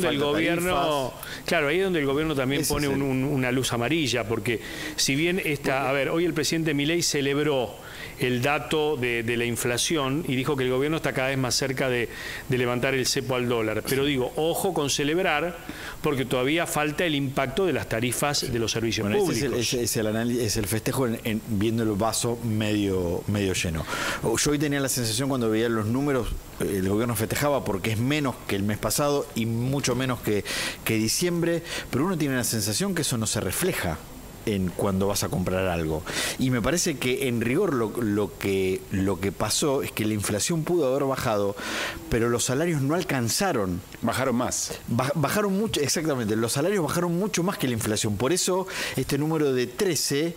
el gobierno, claro, ahí es donde el gobierno también pone una luz amarilla, porque si bien a ver, hoy el presidente Milei celebró el dato de la inflación y dijo que el gobierno está cada vez más cerca de levantar el cepo al dólar. Pero digo, ojo con celebrar, porque todavía falta el impacto de las tarifas de los servicios públicos. Es el festejo viendo el vaso medio lleno. Yo hoy tenía la sensación cuando veía los números, el gobierno festejaba porque es menos que el mes pasado y mucho menos que diciembre, pero uno tiene la sensación que eso no se refleja en cuando vas a comprar algo. Y me parece que en rigor lo que pasó es que la inflación pudo haber bajado, pero los salarios no alcanzaron. Bajaron más. Bajaron mucho, exactamente. Los salarios bajaron mucho más que la inflación. Por eso este número de 13...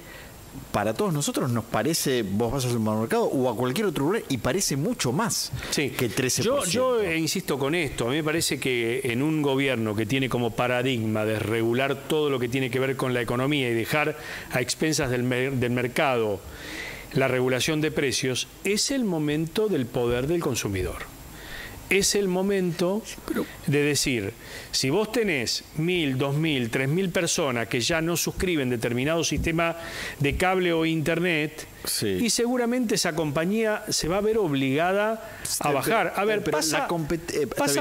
para todos nosotros nos parece, vos vas al supermercado o a cualquier otro lugar y parece mucho más que 13%. Yo insisto con esto, a mí me parece que en un gobierno que tiene como paradigma de regular todo lo que tiene que ver con la economía y dejar a expensas del mercado la regulación de precios, es el momento del poder del consumidor. Es el momento de decir, si vos tenés 1.000, 2.000, 3.000 personas que ya no suscriben determinado sistema de cable o internet, y seguramente esa compañía se va a ver obligada a bajar. A ver, pasa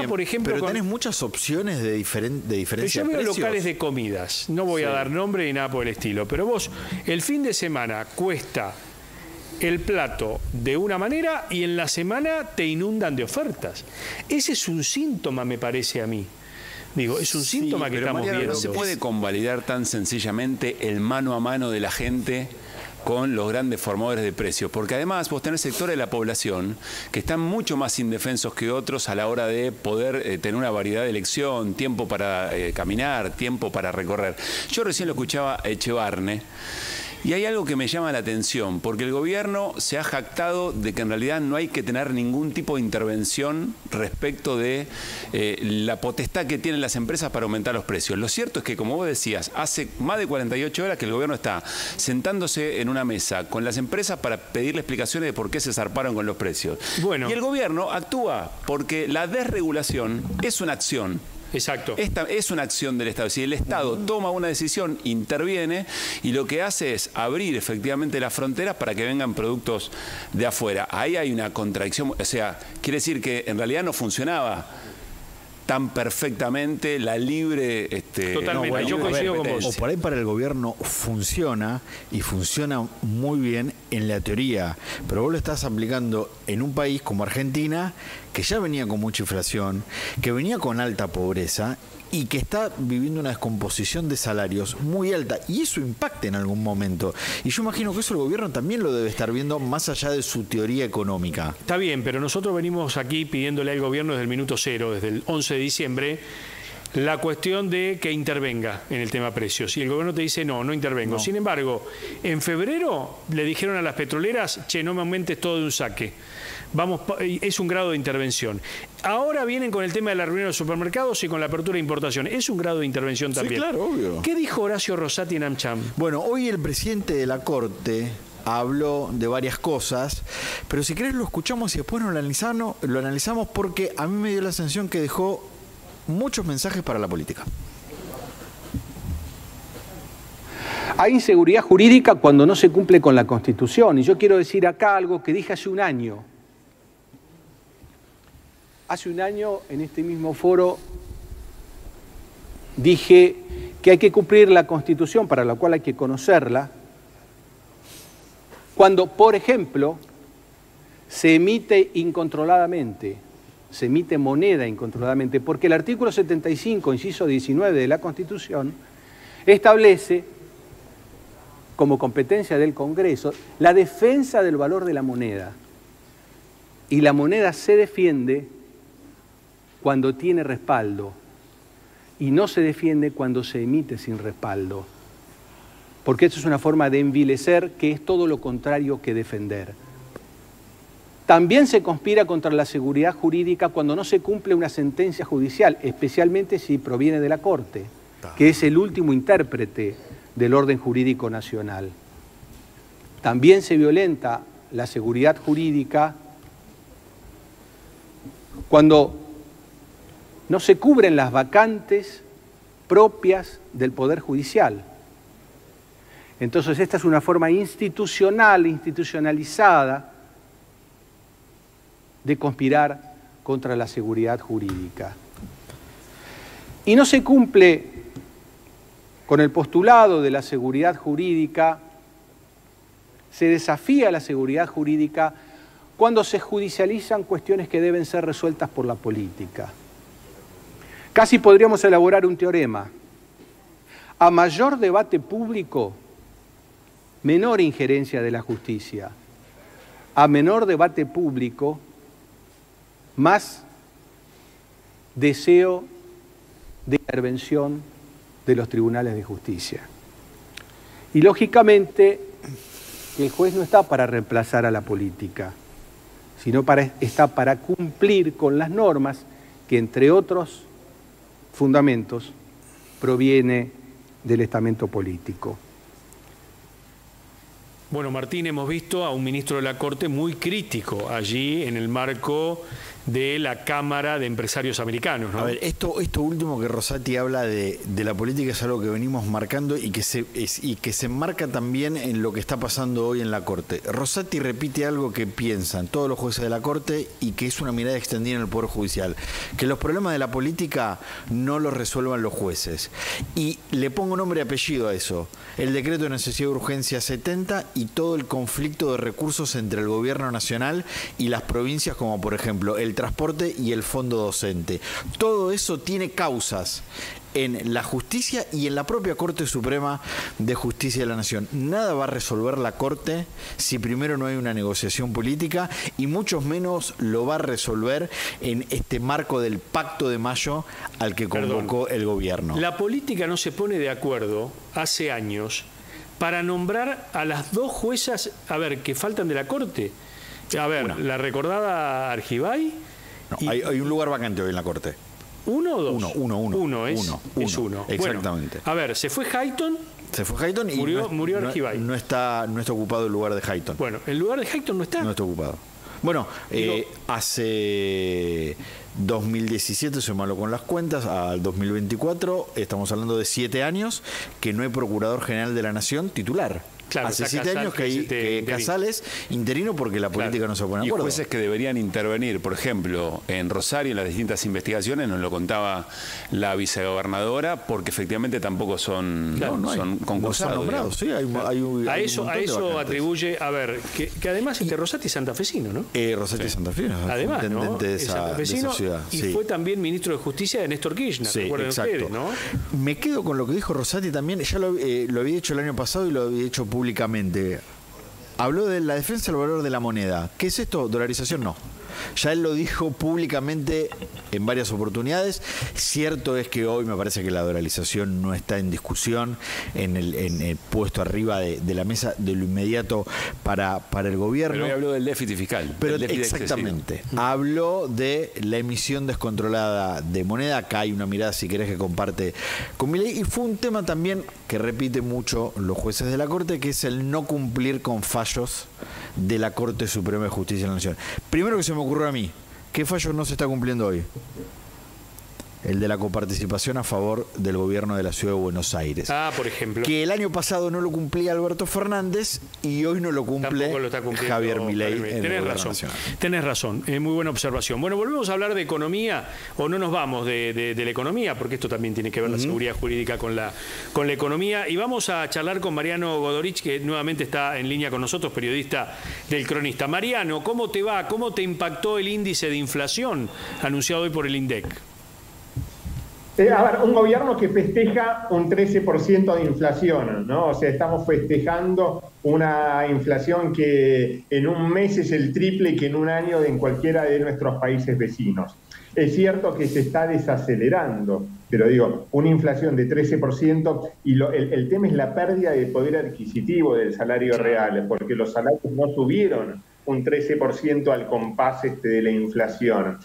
por ejemplo... Pero tenés muchas opciones de diferencia de precios. Yo veo locales de comidas, no voy a dar nombre ni nada por el estilo, pero vos, el fin de semana cuesta el plato de una manera y en la semana te inundan de ofertas. Ese es un síntoma, me parece a mí. Digo, es un síntoma que estamos viendo. No se puede convalidar tan sencillamente el mano a mano de la gente con los grandes formadores de precios, porque además vos tenés sectores de la población que están mucho más indefensos que otros a la hora de poder tener una variedad de elección, tiempo para caminar, tiempo para recorrer. Yo recién lo escuchaba a Echevarne, y hay algo que me llama la atención, porque el gobierno se ha jactado de que en realidad no hay que tener ningún tipo de intervención respecto de la potestad que tienen las empresas para aumentar los precios. Lo cierto es que, como vos decías, hace más de 48 horas que el gobierno está sentándose en una mesa con las empresas para pedirle explicaciones de por qué se zarparon con los precios. Bueno. Y el gobierno actúa porque la desregulación es una acción. Exacto. Esta es una acción del Estado. Si el Estado toma una decisión, interviene y lo que hace es abrir efectivamente las fronteras para que vengan productos de afuera. Ahí hay una contradicción. O sea, quiere decir que en realidad no funcionaba tan perfectamente la libre... Totalmente, yo coincido con vos. O por ahí para el gobierno funciona, y funciona muy bien en la teoría, pero vos lo estás aplicando en un país como Argentina, que ya venía con mucha inflación, que venía con alta pobreza, y que está viviendo una descomposición de salarios muy alta, y eso impacta en algún momento. Y yo imagino que eso el gobierno también lo debe estar viendo más allá de su teoría económica. Está bien, pero nosotros venimos aquí pidiéndole al gobierno desde el minuto cero, desde el 11 de diciembre, la cuestión de que intervenga en el tema precios. Y el gobierno te dice, no intervengo. No. Sin embargo, en febrero le dijeron a las petroleras, che, no me aumentes todo de un saque. Vamos, es un grado de intervención. Ahora vienen con el tema de la reunión de los supermercados y con la apertura de importación. Es un grado de intervención también. Sí, claro, obvio. ¿Qué dijo Horacio Rosati en AmCham? Bueno, hoy el presidente de la Corte habló de varias cosas, pero si querés lo escuchamos y después lo analizamos porque a mí me dio la sensación que dejó muchos mensajes para la política. Hay inseguridad jurídica cuando no se cumple con la Constitución. Y yo quiero decir acá algo que dije hace un año. Hace un año, en este mismo foro, dije que hay que cumplir la Constitución, para la cual hay que conocerla, cuando, por ejemplo, se emite incontroladamente, se emite moneda incontroladamente, porque el artículo 75, inciso 19 de la Constitución, establece como competencia del Congreso la defensa del valor de la moneda. Y la moneda se defiende cuando tiene respaldo y no se defiende cuando se emite sin respaldo. Porque eso es una forma de envilecer que es todo lo contrario que defender. También se conspira contra la seguridad jurídica cuando no se cumple una sentencia judicial, especialmente si proviene de la Corte, que es el último intérprete del orden jurídico nacional. También se violenta la seguridad jurídica cuando no se cubren las vacantes propias del Poder Judicial. Entonces esta es una forma institucionalizada de conspirar contra la seguridad jurídica. Y no se cumple con el postulado de la seguridad jurídica, se desafía la seguridad jurídica cuando se judicializan cuestiones que deben ser resueltas por la política. Casi podríamos elaborar un teorema. A mayor debate público, menor injerencia de la justicia. A menor debate público, más deseo de intervención de los tribunales de justicia. Y lógicamente, el juez no está para reemplazar a la política, sino está para cumplir con las normas que, entre otros fundamentos, proviene del estamento político. Bueno, Martín, hemos visto a un ministro de la Corte muy crítico allí en el marco de la Cámara de Empresarios Americanos, ¿no? A ver, esto último que Rosati habla de la política es algo que venimos marcando y que se enmarca también en lo que está pasando hoy en la Corte. Rosati repite algo que piensan todos los jueces de la Corte y que es una mirada extendida en el Poder Judicial, que los problemas de la política no los resuelvan los jueces. Y le pongo nombre y apellido a eso. El decreto de necesidad de urgencia 70 y todo el conflicto de recursos entre el gobierno nacional y las provincias, como por ejemplo el transporte y el fondo docente. Todo eso tiene causas en la justicia y en la propia Corte Suprema de Justicia de la Nación. Nada va a resolver la Corte si primero no hay una negociación política, y mucho menos lo va a resolver en este marco del Pacto de Mayo al que convocó el gobierno. La política no se pone de acuerdo hace años para nombrar a las dos juezas, que faltan de la Corte. La recordada Argibay. No, hay un lugar vacante hoy en la Corte. ¿Uno o dos? Uno. Exactamente. Exactamente. Bueno, se fue Hayton. Se fue Hayton y murió Argibay. No está ocupado el lugar de Hayton. Bueno, el lugar de Hayton no está. No está ocupado. Bueno, hace 2017, se malo con las cuentas, al 2024, estamos hablando de 7 años que no hay Procurador General de la Nación titular. Claro, hace 7 años que Casal es interino porque la política no se pone de Y acuerdo. jueces que deberían intervenir, por ejemplo, en Rosario, en las distintas investigaciones, nos lo contaba la vicegobernadora, porque efectivamente tampoco son, son concursados. Sí, a eso atribuye, a ver, que además Rosati es santafesino, ¿no? Rosati es santafesino, además, intendente de esa ciudad. Y fue también ministro de Justicia de Néstor Kirchner, recuerden ustedes, ¿no? Me quedo con lo que dijo Rosati también, ya lo había hecho el año pasado y lo había hecho públicamente. Habló de la defensa del valor de la moneda. ¿Qué es esto? Dolarización no. Ya él lo dijo públicamente en varias oportunidades. Cierto es que hoy me parece que la dolarización no está en discusión, en el puesto arriba de la mesa de lo inmediato para el gobierno. Pero hoy habló del déficit fiscal. Pero del déficit exactamente. excesivo. Habló de la emisión descontrolada de moneda. Acá hay una mirada, si querés, que comparte con Milei. Y fue un tema también que repite mucho los jueces de la Corte, que es el no cumplir con fallos de la Corte Suprema de Justicia de la Nación. Primero que se me ocurrió a mí, ¿qué fallo no se está cumpliendo hoy? El de la coparticipación a favor del gobierno de la Ciudad de Buenos Aires. Por ejemplo. Que el año pasado no lo cumplía Alberto Fernández y hoy no lo cumple Javier Milei en el gobierno nacional. Tenés razón, muy buena observación. Bueno, volvemos a hablar de economía, o no nos vamos de la economía, porque esto también tiene que ver la seguridad jurídica con la economía. Y vamos a charlar con Mariano Godoritch, que nuevamente está en línea con nosotros, periodista del Cronista. Mariano, ¿cómo te va? ¿Cómo te impactó el índice de inflación anunciado hoy por el INDEC? A ver, un gobierno que festeja un 13% de inflación, ¿no? O sea, estamos festejando una inflación que en un mes es el triple que en un año en cualquiera de nuestros países vecinos. Es cierto que se está desacelerando, pero digo, una inflación de 13% y el tema es la pérdida de poder adquisitivo del salario real, porque los salarios no subieron un 13% al compás de la inflación.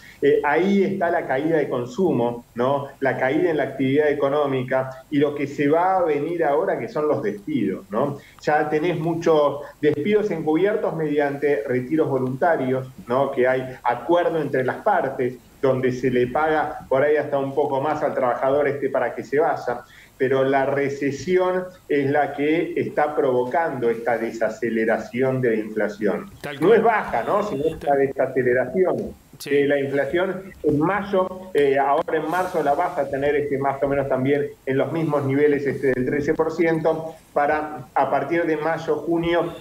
Ahí está la caída de consumo, ¿no? La caída en la actividad económica y lo que se va a venir ahora, que son los despidos, ¿no? Ya tenés muchos despidos encubiertos mediante retiros voluntarios, ¿no? Que hay acuerdo entre las partes, donde se le paga por ahí hasta un poco más al trabajador para que se vaya. Pero la recesión es la que está provocando esta desaceleración de la inflación. No es baja, ¿no? Sino esta desaceleración de la inflación. En mayo, ahora en marzo la vas a tener más o menos también en los mismos niveles del 13%, para a partir de mayo, junio,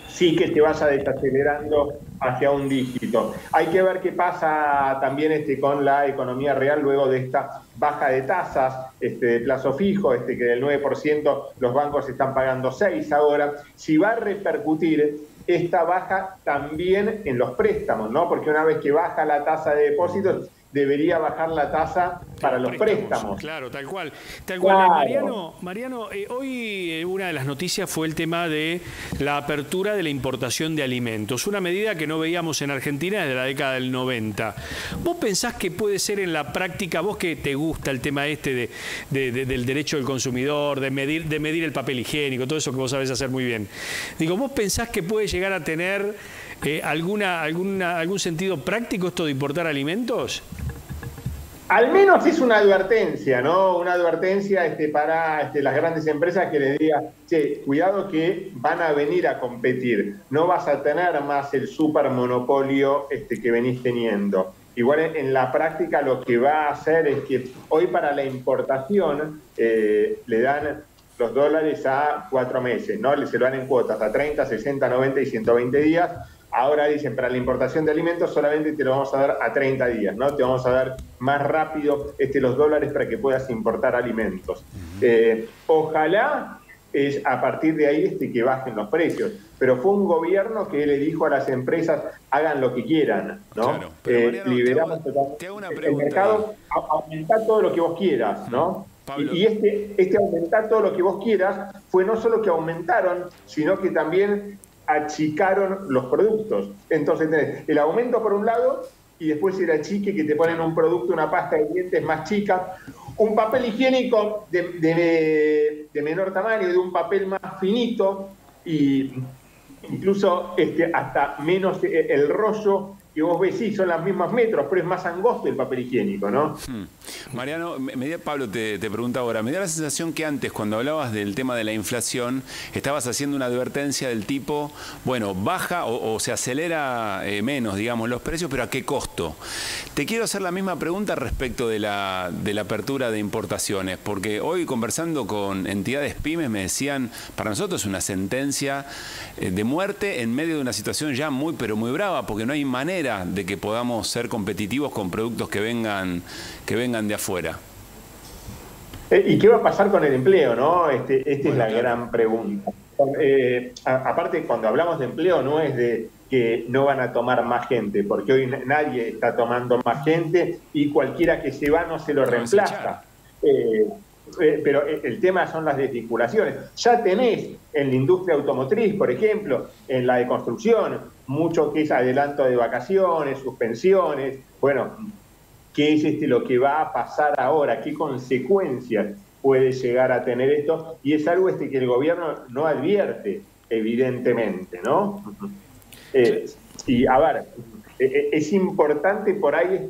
sí que te vaya desacelerando hacia un dígito. Hay que ver qué pasa también con la economía real luego de esta baja de tasas de plazo fijo, que del 9% los bancos están pagando 6 ahora. Si va a repercutir esta baja también en los préstamos, ¿no? Porque una vez que baja la tasa de depósitos, debería bajar la tasa para los préstamos. Claro, tal cual. Claro. Mariano, hoy una de las noticias fue el tema de la apertura de la importación de alimentos, una medida que no veíamos en Argentina desde la década del 90. ¿Vos pensás que puede ser en la práctica, vos que te gusta el tema del derecho del consumidor, de medir el papel higiénico, todo eso que vos sabés hacer muy bien? Digo, ¿vos pensás que puede llegar a tener algún sentido práctico esto de importar alimentos? Al menos es una advertencia, ¿no? Una advertencia para las grandes empresas que les diga, che, cuidado que van a venir a competir, no vas a tener más el supermonopolio que venís teniendo. Igual en la práctica lo que va a hacer es que hoy para la importación le dan los dólares a 4 meses, ¿no? Se lo dan en cuotas a 30, 60, 90 y 120 días. Ahora dicen, para la importación de alimentos solamente te lo vamos a dar a 30 días, ¿no? Te vamos a dar más rápido los dólares para que puedas importar alimentos. Ojalá es a partir de ahí que bajen los precios. Pero fue un gobierno que le dijo a las empresas, hagan lo que quieran, ¿no? Claro, pero Mariano, liberamos te hago una el pregunta. mercado, aumentar todo lo que vos quieras, ¿no? Y este aumentar todo lo que vos quieras fue no solo que aumentaron, sino que también achicaron los productos. Entonces tenés el aumento por un lado y después el achique, que te ponen un producto, una pasta de dientes más chica, un papel higiénico de menor tamaño, de un papel más finito y incluso hasta menos el rollo que vos ves, sí, son los mismos metros, pero es más angosto el papel higiénico, ¿no? Mariano, Pablo te pregunta ahora, me da la sensación que antes, cuando hablabas del tema de la inflación, estabas haciendo una advertencia del tipo, bueno, baja o se acelera menos, digamos, los precios, pero ¿a qué costo? Te quiero hacer la misma pregunta respecto de la apertura de importaciones, porque hoy conversando con entidades pymes me decían, para nosotros es una sentencia de muerte en medio de una situación ya muy, pero muy brava, porque no hay manera de que podamos ser competitivos con productos que vengan de afuera. ¿Y qué va a pasar con el empleo, no? Esta es la gran pregunta. Aparte, cuando hablamos de empleo, no es de que no van a tomar más gente, porque hoy nadie está tomando más gente y cualquiera que se va no se lo reemplaza. Pero el tema son las desvinculaciones. Ya tenés en la industria automotriz, por ejemplo, en la de construcción, mucho que es adelanto de vacaciones, suspensiones. Bueno, ¿qué es lo que va a pasar ahora? ¿Qué consecuencias puede llegar a tener esto? Y es algo que el gobierno no advierte, evidentemente, ¿no? Y a ver, es importante por ahí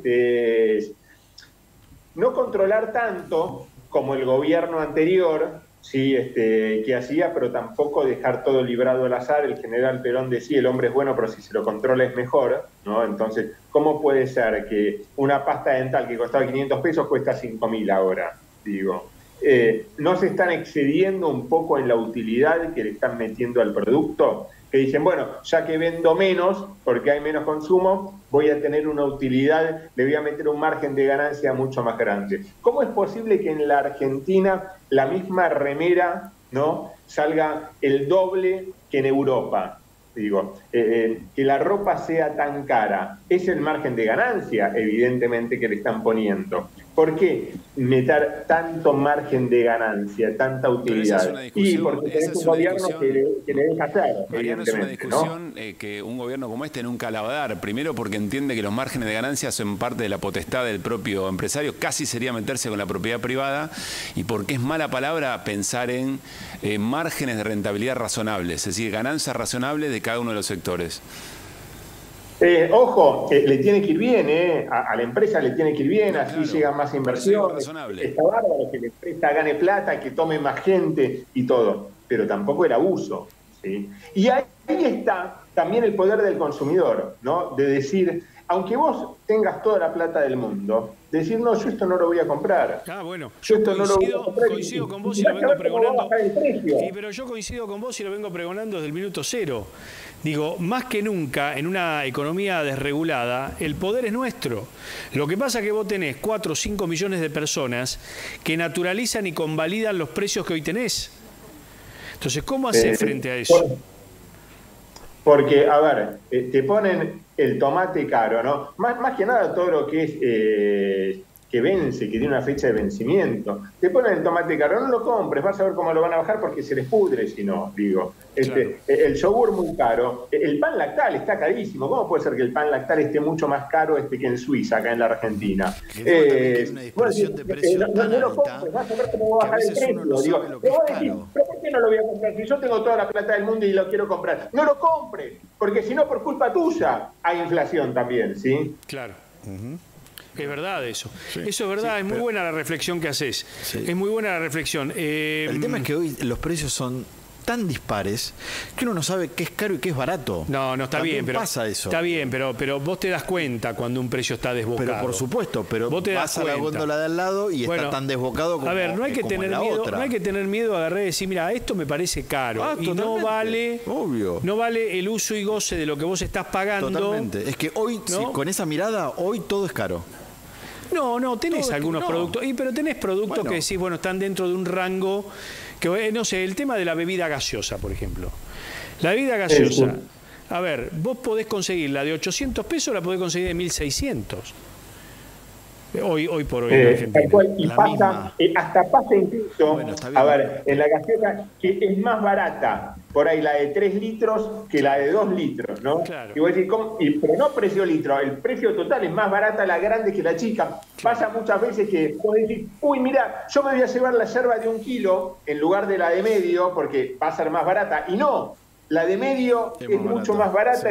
no controlar tanto como el gobierno anterior, sí, que hacía, pero tampoco dejar todo librado al azar. El general Perón decía, el hombre es bueno, pero si se lo controla es mejor, ¿no? Entonces, ¿cómo puede ser que una pasta dental que costaba 500 pesos cuesta 5.000 ahora? Digo, ¿no se están excediendo un poco en la utilidad que le están metiendo al producto? Que dicen, bueno, ya que vendo menos, porque hay menos consumo, voy a tener una utilidad, le voy a meter un margen de ganancia mucho más grande. ¿Cómo es posible que en la Argentina la misma remera, ¿no?, salga el doble que en Europa? Digo, que la ropa sea tan cara, es el margen de ganancia, evidentemente, que le están poniendo. ¿Por qué meter tanto margen de ganancia, tanta utilidad? Y porque tenés un gobierno que le deja hacer. Mariano, es una discusión, ¿no?, que un gobierno como este nunca la va a dar. Primero porque entiende que los márgenes de ganancia son parte de la potestad del propio empresario, casi sería meterse con la propiedad privada, y porque es mala palabra pensar en márgenes de rentabilidad razonables, es decir, ganancias razonables de cada uno de los sectores. Ojo, le tiene que ir bien, a la empresa le tiene que ir bien, así claro, llega más inversión. Está bárbaro que la empresa gane plata, que tome más gente y todo, pero tampoco el abuso, ¿sí? Y ahí está también el poder del consumidor, ¿no? De decir, aunque vos tengas toda la plata del mundo, decir, no, yo esto no lo voy a comprar. Bueno, yo esto no lo voy a comprar. Coincido con vos y lo vengo pregonando. Sí, pero yo coincido con vos y lo vengo pregonando desde el minuto cero. Digo, más que nunca, en una economía desregulada, el poder es nuestro. Lo que pasa es que vos tenés 4 o 5 millones de personas que naturalizan y convalidan los precios que hoy tenés. Entonces, ¿cómo haces frente a eso? Porque, a ver, te ponen el tomate caro, ¿no? Más que nada todo lo que es que vence, que tiene una fecha de vencimiento. Te ponen el tomate caro, no lo compres, vas a ver cómo lo van a bajar porque se les pudre si no, digo. Claro. El yogur muy caro, el pan lactal está carísimo. ¿Cómo puede ser que el pan lactal esté mucho más caro que en Suiza, acá en la Argentina? No lo compres, vas a ver cómo va a bajar el precio. Digo, ¿pero por qué no lo voy a comprar? Si yo tengo toda la plata del mundo y lo quiero comprar. No lo compres, porque si no, por culpa tuya, hay inflación también, ¿sí? Claro. Es verdad eso. Sí. Eso es verdad, sí, es muy buena la reflexión que haces. Sí. Es muy buena la reflexión. El tema es que hoy los precios son tan dispares que uno no sabe qué es caro y qué es barato. No, está bien, pero pasa eso. Está bien, pero vos te das cuenta cuando un precio está desbocado. Pero por supuesto, pero vos te vas a la góndola de al lado y está tan desbocado como, a ver, no hay que tener miedo, no hay que tener miedo a agarrar y decir, mira, esto me parece caro y no vale, obvio, no vale el uso y goce de lo que vos estás pagando. Totalmente. Es que hoy, ¿no?, con esa mirada, hoy todo es caro. No, tenés algunos productos, pero tenés productos que decís, bueno, están dentro de un rango, que no sé, el tema de la bebida gaseosa, por ejemplo. La bebida gaseosa, a ver, vos podés conseguirla de 800 pesos, la podés conseguir de 1.600. Hoy por hoy en Argentina. Y pasa, hasta pasa incluso, a ver, en la gaseosa, que es más barata por ahí la de 3 litros que la de 2 litros, ¿no? Claro. Y vos decís, pero no precio litro, el precio total es más barata la grande que la chica. Claro. Pasa muchas veces que vos decís, uy, mira, yo me voy a llevar la yerba de 1 kilo en lugar de la de medio porque va a ser más barata. Y no, la de medio es mucho más barata,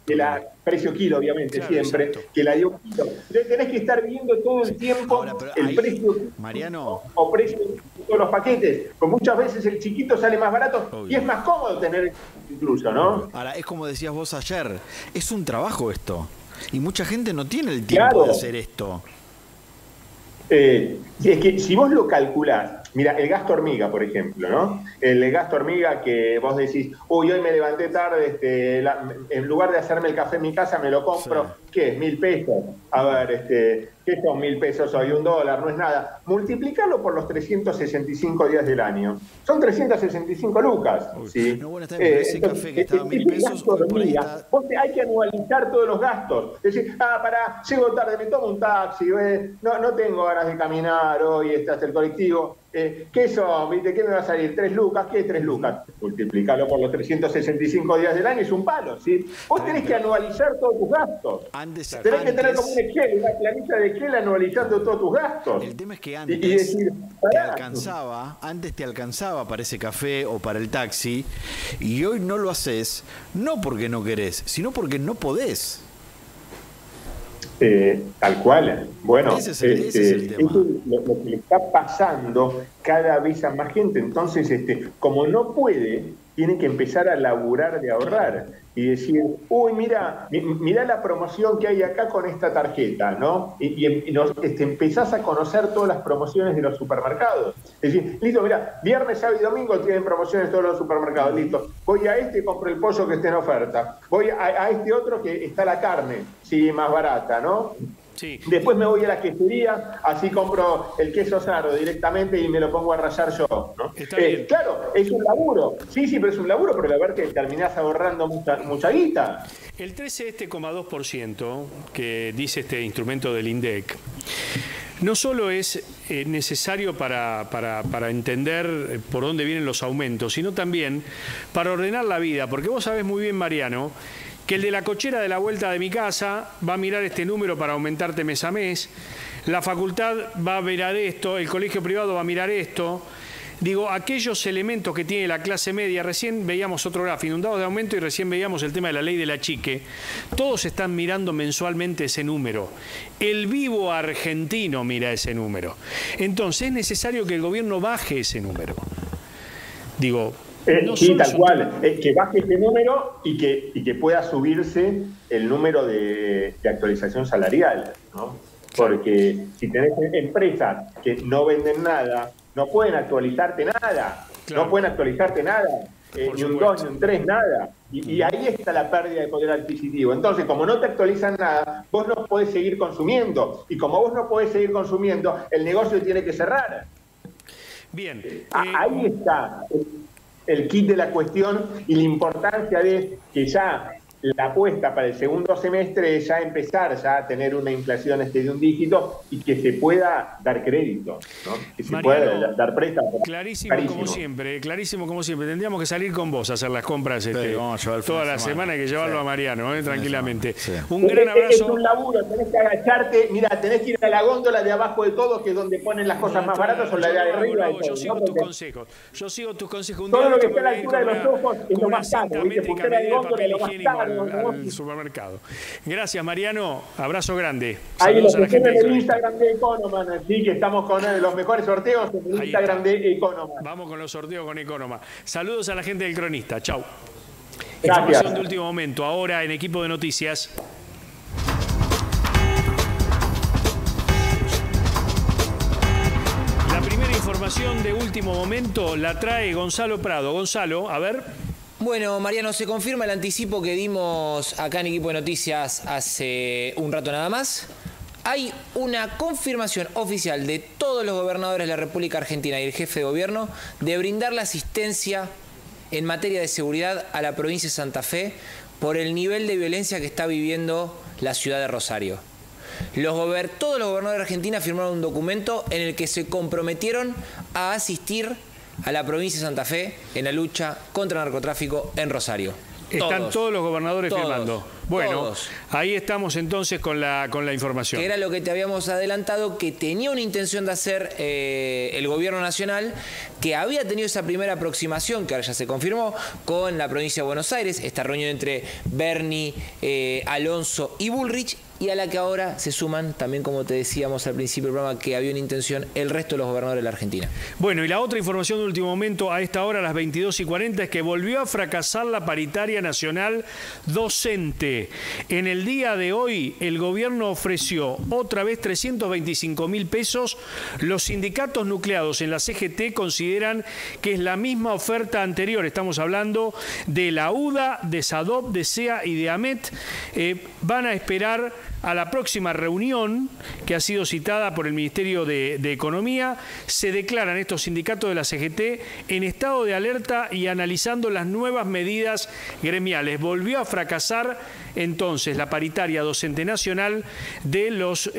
sí, que la precio kilo, obviamente, claro, siempre, exacto, que la dio un kilo. Entonces tenés que estar viendo todo el tiempo ahora, el precio Mariano, o precio de todos los paquetes. Pues muchas veces el chiquito sale más barato, obvio, y es más cómodo tener incluso, ¿no? Ahora, es como decías vos ayer, es un trabajo esto. Y mucha gente no tiene el tiempo, claro, de hacer esto. Es que si vos lo calculás, mira, el gasto hormiga, por ejemplo, ¿no? El gasto hormiga que vos decís, uy, hoy me levanté tarde, en lugar de hacerme el café en mi casa, me lo compro, sí, ¿qué es? 1.000 pesos. A ver, ¿qué son 1.000 pesos hoy? $1, no es nada. Multiplicarlo por los 365 días del año. Son 365 lucas. ¿Sí? No, bueno, está bien, ese café que estaba 1.000 pesos, por ahí está... Hay que anualizar todos los gastos. Es decir, llego tarde, me tomo un taxi, no tengo ganas de caminar hoy hasta el colectivo. ¿Qué son? ¿Viste? ¿Qué me va a salir? ¿3 lucas? ¿Qué es 3 lucas? Multiplicarlo por los 365 días del año, es un palo, ¿sí? Vos tenés que anualizar todos tus gastos. Tenés que tener como un Excel, una planilla de Excel anualizando todos tus gastos. El tema es que antes te alcanzaba para ese café o para el taxi, y hoy no lo haces, no porque no querés, sino porque no podés. Tal cual. Bueno, ese es el tema. Eso es lo que le está pasando cada vez a más gente. Entonces, como no puede, tiene que empezar a laburar de ahorrar y decir, uy, mira la promoción que hay acá con esta tarjeta, ¿no? Y empezás a conocer todas las promociones de los supermercados. Es decir, listo, mira, viernes, sábado y domingo tienen promociones todos los supermercados, listo. Voy a compro el pollo que esté en oferta. Voy a este otro que está la carne, sí, más barata, ¿no? Sí. Después me voy a la quesería, así compro el queso sardo directamente y me lo pongo a rallar yo, ¿no? Claro, es un laburo. Sí, pero es un laburo, pero la verdad que terminás ahorrando mucha guita. El 13,2% que dice este instrumento del INDEC no solo es necesario para entender por dónde vienen los aumentos, sino también para ordenar la vida, porque vos sabés muy bien, Mariano, que el de la cochera de la vuelta de mi casa va a mirar este número para aumentarte mes a mes, la facultad va a mirar esto, el colegio privado va a mirar esto. Digo, aquellos elementos que tiene la clase media, recién veíamos otro gráfico, inundados de aumento, y recién veíamos el tema de la ley de la chique, todos están mirando mensualmente ese número. El vivo argentino mira ese número. Entonces es necesario que el gobierno baje ese número. Digo... sí, tal cual, que baje ese número y que pueda subirse el número de actualización salarial, ¿no? Porque si tenés empresas que no venden nada, no pueden actualizarte nada, claro, no pueden actualizarte nada, ni un 2, ni un 3, nada. Y ahí está la pérdida de poder adquisitivo. Entonces, como no te actualizan nada, vos no podés seguir consumiendo. Y como vos no podés seguir consumiendo, el negocio tiene que cerrar. Bien. Ahí está el kit de la cuestión y la importancia de que ya la apuesta para el segundo semestre es ya empezar a tener una inflación de un dígito y que se pueda dar crédito, ¿no? Que se pueda dar préstamo. Clarísimo como siempre. Tendríamos que salir con vos a hacer las compras vamos a toda la semana, hay que llevarlo a Mariano, tranquilamente. Sí. Un gran abrazo. Es un laburo, tenés que agacharte, mira, tenés que ir a la góndola de abajo de todo, que es donde ponen las cosas más baratas, o la de arriba. Yo sigo tus consejos. Todo lo que está a la altura de los ojos es lo más caro, ¿viste? Porque la góndola es lo más caro. Al supermercado. Gracias, Mariano. Abrazo grande. Ahí los que tienen el Instagram de Economan, sí, que estamos con los mejores sorteos en el Instagram de Economan. Vamos con los sorteos con Economan. Saludos a la gente del Cronista. Chau. Gracias. Información de último momento. Ahora en Equipo de Noticias. La primera información de último momento la trae Gonzalo Prado. Gonzalo, a ver. Bueno, Mariano, se confirma el anticipo que dimos acá en Equipo de Noticias hace un rato nada más. Hay una confirmación oficial de todos los gobernadores de la República Argentina y el jefe de gobierno de brindar la asistencia en materia de seguridad a la provincia de Santa Fe por el nivel de violencia que está viviendo la ciudad de Rosario. Todos los gobernadores de Argentina firmaron un documento en el que se comprometieron a asistir a la provincia de Santa Fe en la lucha contra el narcotráfico en Rosario. Están todos los gobernadores firmando. Bueno, Todos. ahí estamos entonces con la información. Que era lo que te habíamos adelantado, que tenía una intención de hacer el gobierno nacional, que había tenido esa primera aproximación, que ahora ya se confirmó, con la provincia de Buenos Aires, esta reunión entre Bernie, Alonso y Bullrich, y a la que ahora se suman, también como te decíamos al principio del programa, que había una intención el resto de los gobernadores de la Argentina. Bueno, y la otra información de último momento a esta hora, a las 22:40, es que volvió a fracasar la paritaria nacional docente. En el día de hoy, el gobierno ofreció otra vez 325.000 pesos. Los sindicatos nucleados en la CGT consideran que es la misma oferta anterior. Estamos hablando de la UDA, de SADOP, de SEA y de AMET. Van a esperar a la próxima reunión que ha sido citada por el Ministerio de Economía. Se declaran estos sindicatos de la CGT en estado de alerta y analizando las nuevas medidas gremiales. Volvió a fracasar entonces la paritaria docente nacional de los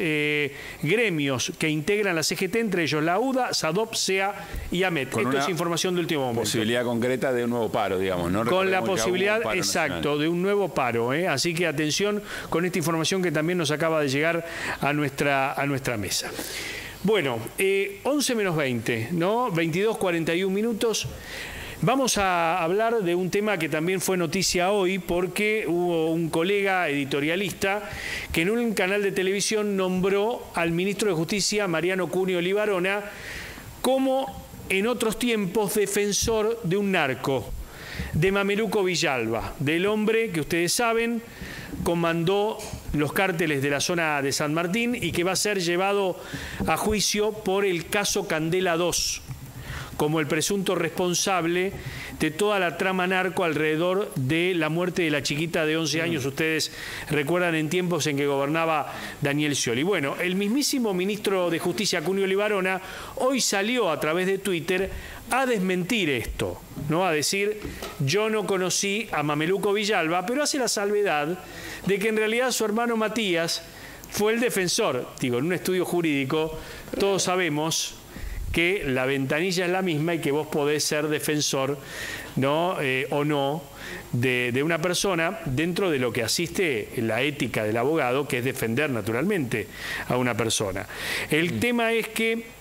gremios que integran la CGT, entre ellos la UDA, SADOP, SEA y AMET. Esto es información de último momento. Posibilidad concreta de un nuevo paro, digamos, ¿no? Con la Recordemos que posibilidad, hubo un paro exacto, nacional. de un nuevo paro. Así que atención con esta información que también nos acaba de llegar a nuestra mesa. Bueno, 11 menos 20, ¿no? 22:41 minutos. Vamos a hablar de un tema que también fue noticia hoy porque hubo un colega editorialista que en un canal de televisión nombró al ministro de Justicia, Mariano Cunio Libarona, como en otros tiempos defensor de un narco, de Mameluco Villalba, del hombre que ustedes saben comandó los cárteles de la zona de San Martín y que va a ser llevado a juicio por el caso Candela 2, como el presunto responsable de toda la trama narco alrededor de la muerte de la chiquita de 11 años. Ustedes recuerdan en tiempos en que gobernaba Daniel Scioli. Bueno, el mismísimo ministro de Justicia, Cunio Libarona, hoy salió a través de Twitter a desmentir esto, ¿no? A decir, yo no conocí a Mameluco Villalba, pero hace la salvedad de que en realidad su hermano Matías fue el defensor. Digo, en un estudio jurídico todos sabemos que la ventanilla es la misma y que vos podés ser defensor, ¿no? O no de una persona dentro de lo que asiste la ética del abogado, que es defender naturalmente a una persona. El tema es que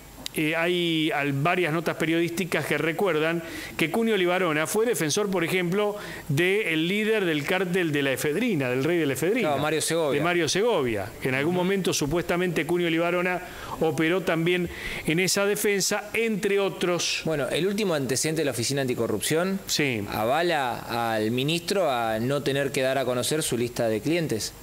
hay varias notas periodísticas que recuerdan que Cunio Libarona fue defensor, por ejemplo, del líder del cártel de la efedrina, del rey de la efedrina. Claro, Mario Segovia. De Mario Segovia, que en algún momento supuestamente Cunio Libarona operó también en esa defensa, entre otros. Bueno, el último antecedente de la Oficina Anticorrupción avala al ministro a no tener que dar a conocer su lista de clientes.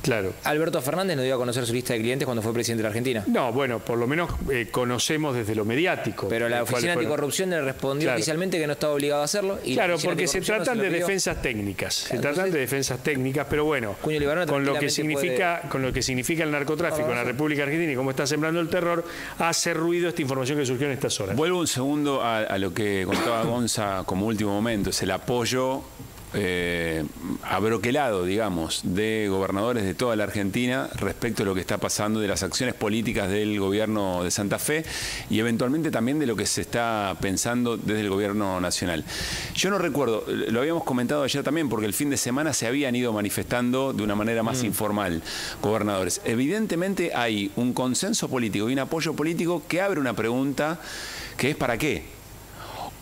Claro. Alberto Fernández no dio a conocer su lista de clientes cuando fue presidente de la Argentina. No, bueno, por lo menos conocemos desde lo mediático. Pero la Oficina Anticorrupción le respondió oficialmente que no estaba obligado a hacerlo. Y claro, porque se tratan de defensas técnicas. Claro, se tratan de defensas técnicas, pero bueno, con lo que significa el narcotráfico en la República Argentina y cómo está sembrando el terror, hace ruido esta información que surgió en estas horas. Vuelvo un segundo a lo que contaba Gonza como último momento, es el apoyo abroquelado, digamos, de gobernadores de toda la Argentina respecto a lo que está pasando, de las acciones políticas del gobierno de Santa Fe y eventualmente también de lo que se está pensando desde el gobierno nacional. Yo no recuerdo, lo habíamos comentado ayer también, porque el fin de semana se habían ido manifestando de una manera más informal gobernadores. Evidentemente hay un consenso político y un apoyo político que abre una pregunta que es ¿para qué?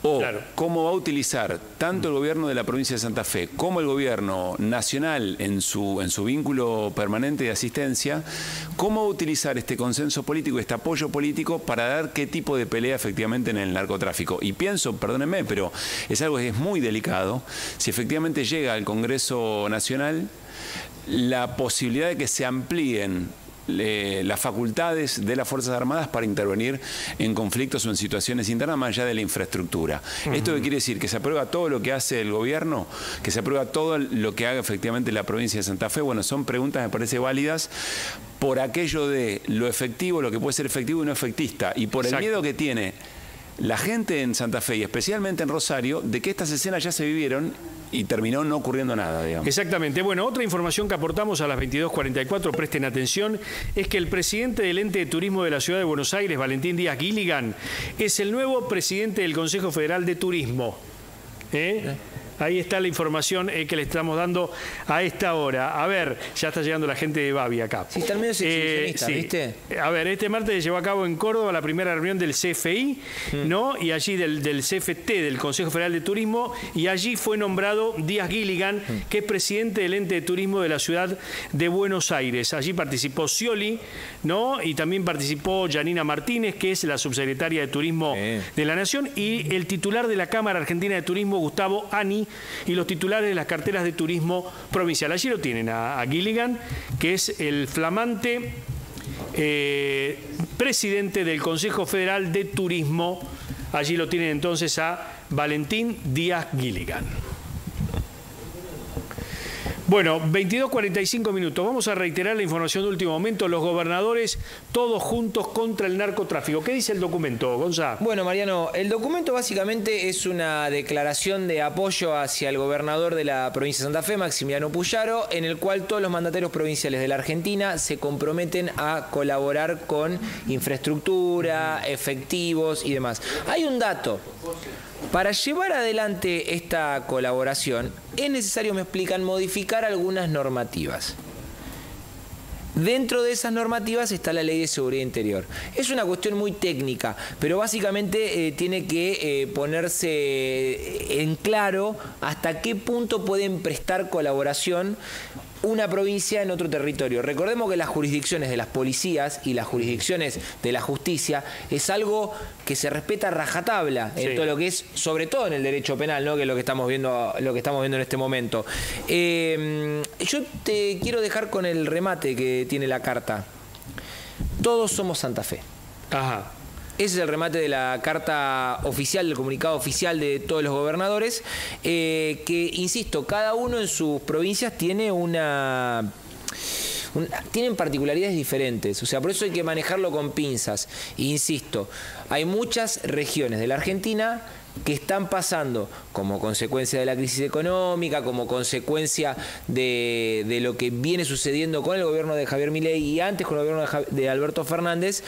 O cómo va a utilizar tanto el gobierno de la provincia de Santa Fe como el gobierno nacional en su vínculo permanente de asistencia, cómo va a utilizar este consenso político, este apoyo político para dar qué tipo de pelea efectivamente en el narcotráfico. Y pienso, perdónenme, pero es algo que es muy delicado, si efectivamente llega al Congreso Nacional la posibilidad de que se amplíen las facultades de las Fuerzas Armadas para intervenir en conflictos o en situaciones internas más allá de la infraestructura. ¿Esto qué quiere decir? Que se aprueba todo lo que hace el gobierno, que se aprueba todo lo que haga efectivamente la provincia de Santa Fe. Bueno, son preguntas me parece válidas por aquello de lo efectivo, lo que puede ser efectivo y no efectista, y por el miedo que tiene la gente en Santa Fe y especialmente en Rosario de que estas escenas ya se vivieron y terminó no ocurriendo nada, digamos. Exactamente. Bueno, otra información que aportamos a las 22:44, presten atención, es que el presidente del Ente de Turismo de la Ciudad de Buenos Aires, Valentín Díaz Gilligan, es el nuevo presidente del Consejo Federal de Turismo. Ahí está la información que le estamos dando a esta hora. A ver, ya está llegando la gente de Babi acá. Sí, están medio exhibicionistas, sí. ¿viste? A ver, este martes se llevó a cabo en Córdoba la primera reunión del CFI, ¿no? Y allí del CFT, del Consejo Federal de Turismo, y allí fue nombrado Díaz Gilligan, que es presidente del ente de turismo de la ciudad de Buenos Aires. Allí participó Scioli, ¿no? Y también participó Janina Martínez, que es la subsecretaria de Turismo de la Nación, y el titular de la Cámara Argentina de Turismo, Gustavo Ani, y los titulares de las carteras de turismo provincial. Allí lo tienen a Gilligan, que es el flamante presidente del Consejo Federal de Turismo. Allí lo tienen entonces a Valentín Díaz Gilligan. Bueno, 22:45 minutos. Vamos a reiterar la información de último momento. Los gobernadores todos juntos contra el narcotráfico. ¿Qué dice el documento, Gonzalo? Bueno, Mariano, el documento básicamente es una declaración de apoyo hacia el gobernador de la provincia de Santa Fe, Maximiliano Puyaro, en el cual todos los mandatarios provinciales de la Argentina se comprometen a colaborar con infraestructura, efectivos y demás. Hay un dato. Para llevar adelante esta colaboración es necesario, me explican, modificar algunas normativas. Dentro de esas normativas está la Ley de Seguridad Interior. Es una cuestión muy técnica, pero básicamente tiene que ponerse en claro hasta qué punto pueden prestar colaboración una provincia en otro territorio. Recordemos que las jurisdicciones de las policías y las jurisdicciones de la justicia es algo que se respeta a rajatabla en todo lo que es, sobre todo en el derecho penal, ¿no? Que es lo que estamos viendo en este momento. Yo te quiero dejar con el remate que tiene la carta. Todos somos Santa Fe. Ajá. Ese es el remate de la carta oficial, del comunicado oficial de todos los gobernadores, que, insisto, cada uno en sus provincias tiene tienen particularidades diferentes, o sea, por eso hay que manejarlo con pinzas. Insisto, hay muchas regiones de la Argentina que están pasando como consecuencia de la crisis económica, como consecuencia de lo que viene sucediendo con el gobierno de Javier Milei y antes con el gobierno de Alberto Fernández,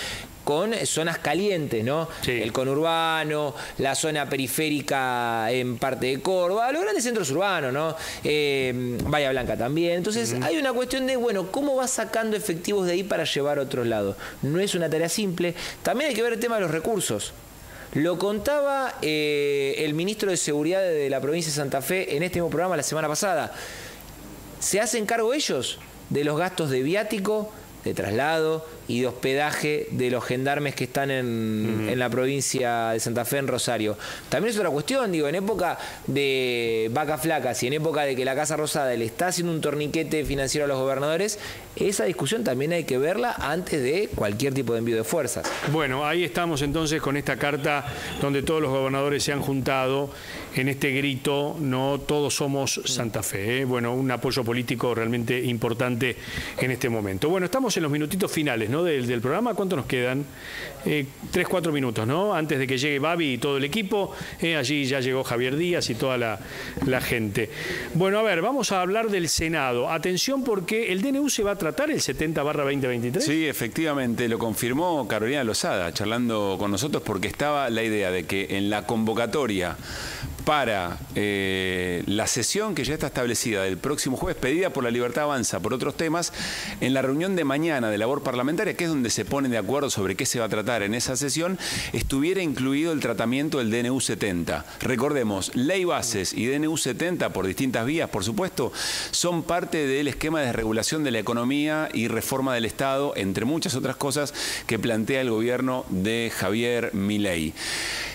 con zonas calientes, ¿no? Sí. El conurbano, la zona periférica en parte de Córdoba, los grandes centros urbanos, ¿no? Bahía Blanca también. Entonces hay una cuestión de, bueno, ¿cómo vas sacando efectivos de ahí para llevar a otros lados? No es una tarea simple. También hay que ver el tema de los recursos. Lo contaba el ministro de Seguridad de la provincia de Santa Fe en este mismo programa la semana pasada. ¿Se hacen cargo ellos de los gastos de viático, de traslado y de hospedaje de los gendarmes que están en la provincia de Santa Fe, en Rosario? También es otra cuestión, digo, en época de vacas flacas y en época de que la Casa Rosada le está haciendo un torniquete financiero a los gobernadores, esa discusión también hay que verla antes de cualquier tipo de envío de fuerzas. Bueno, ahí estamos entonces con esta carta donde todos los gobernadores se han juntado en este grito, no todos somos Santa Fe, Bueno, un apoyo político realmente importante en este momento. Bueno, estamos en los minutitos finales, ¿no? Del programa. ¿Cuánto nos quedan? 3-4 minutos, ¿no? Antes de que llegue Babi y todo el equipo. Allí ya llegó Javier Díaz y toda la gente. Bueno, a ver, vamos a hablar del Senado. Atención, porque el DNU se va a tratar el 70/2023. Sí, efectivamente, lo confirmó Carolina Lozada, charlando con nosotros, porque estaba la idea de que en la convocatoria para la sesión que ya está establecida del próximo jueves, pedida por La Libertad Avanza por otros temas, en la reunión de mañana de labor parlamentaria, que es donde se ponen de acuerdo sobre qué se va a tratar en esa sesión, estuviera incluido el tratamiento del DNU 70. Recordemos, ley bases y DNU 70, por distintas vías, por supuesto, son parte del esquema de desregulación de la economía y reforma del Estado, entre muchas otras cosas que plantea el gobierno de Javier Milei.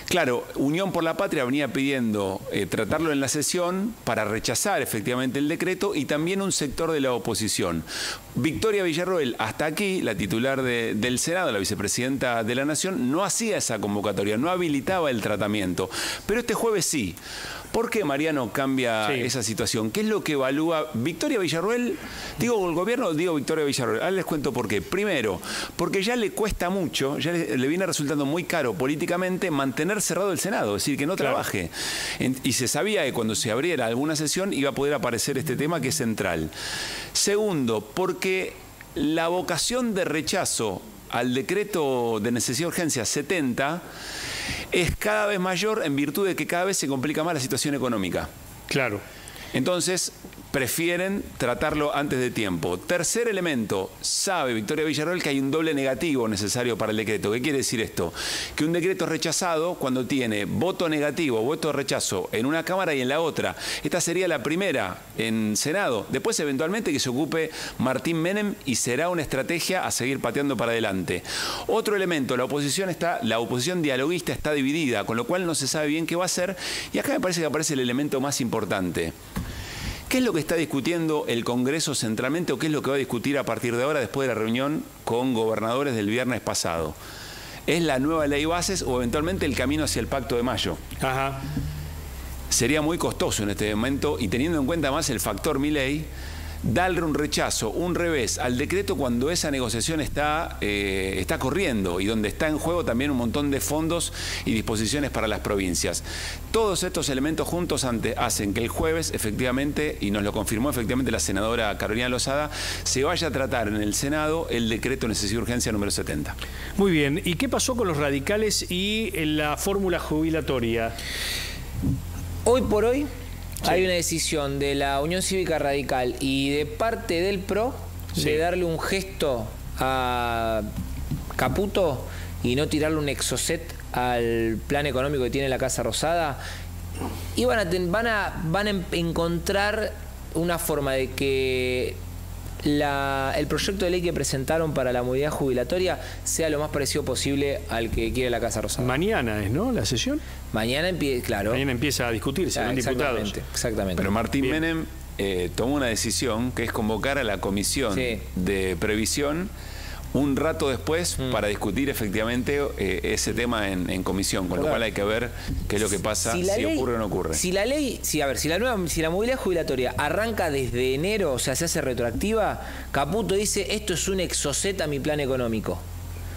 Claro, Unión por la Patria venía pidiendo tratarlo en la sesión para rechazar efectivamente el decreto, y también un sector de la oposición. Victoria Villarroel, hasta aquí, la titular del Senado, la vicepresidenta de la Nación, no hacía esa convocatoria, no habilitaba el tratamiento. Pero este jueves sí. ¿Por qué, Mariano, cambia esa situación? ¿Qué es lo que evalúa Victoria Villarroel? Digo el gobierno, digo Victoria Villarroel. Ahora les cuento por qué. Primero, porque ya le cuesta mucho, ya le viene resultando muy caro políticamente mantener cerrado el Senado, es decir, que no trabaje. Y se sabía que cuando se abriera alguna sesión iba a poder aparecer este tema que es central. Segundo, porque la vocación de rechazo al decreto de necesidad de urgencia 70 es cada vez mayor en virtud de que cada vez se complica más la situación económica. Claro. Entonces, prefieren tratarlo antes de tiempo. Tercer elemento, sabe Victoria Villarroel que hay un doble negativo necesario para el decreto. ¿Qué quiere decir esto? Que un decreto es rechazado cuando tiene voto negativo, voto de rechazo en una Cámara y en la otra. Esta sería la primera en Senado. Después, eventualmente, que se ocupe Martín Menem y será una estrategia a seguir pateando para adelante. Otro elemento, la oposición dialoguista está dividida, con lo cual no se sabe bien qué va a hacer. Y acá me parece que aparece el elemento más importante. ¿Qué es lo que está discutiendo el Congreso centralmente o qué es lo que va a discutir a partir de ahora después de la reunión con gobernadores del viernes pasado? ¿Es la nueva ley bases o eventualmente el camino hacia el Pacto de Mayo? Ajá. Sería muy costoso en este momento y teniendo en cuenta más el factor Milei, darle un rechazo, un revés al decreto cuando esa negociación está corriendo y donde está en juego también un montón de fondos y disposiciones para las provincias. Todos estos elementos juntos hacen que el jueves, efectivamente, y nos lo confirmó efectivamente la senadora Carolina Lozada, se vaya a tratar en el Senado el decreto de necesidad de urgencia número 70. Muy bien. ¿Y qué pasó con los radicales y la fórmula jubilatoria? Hoy por hoy hay una decisión de la Unión Cívica Radical y de parte del PRO de darle un gesto a Caputo y no tirarle un exocet al plan económico que tiene la Casa Rosada. Y van a encontrar una forma de que el proyecto de ley que presentaron para la movilidad jubilatoria sea lo más parecido posible al que quiere la Casa Rosada. Mañana es, ¿no?, la sesión. Mañana empieza a discutirse, ¿no?, diputados. Exactamente. Pero Martín Menem tomó una decisión que es convocar a la Comisión de Previsión un rato después para discutir efectivamente ese tema en comisión, con lo cual hay que ver qué es lo que pasa, si ocurre o no ocurre. Si la ley, si la movilidad jubilatoria arranca desde enero, o sea, se hace retroactiva, Caputo dice, esto es un exocet a mi plan económico.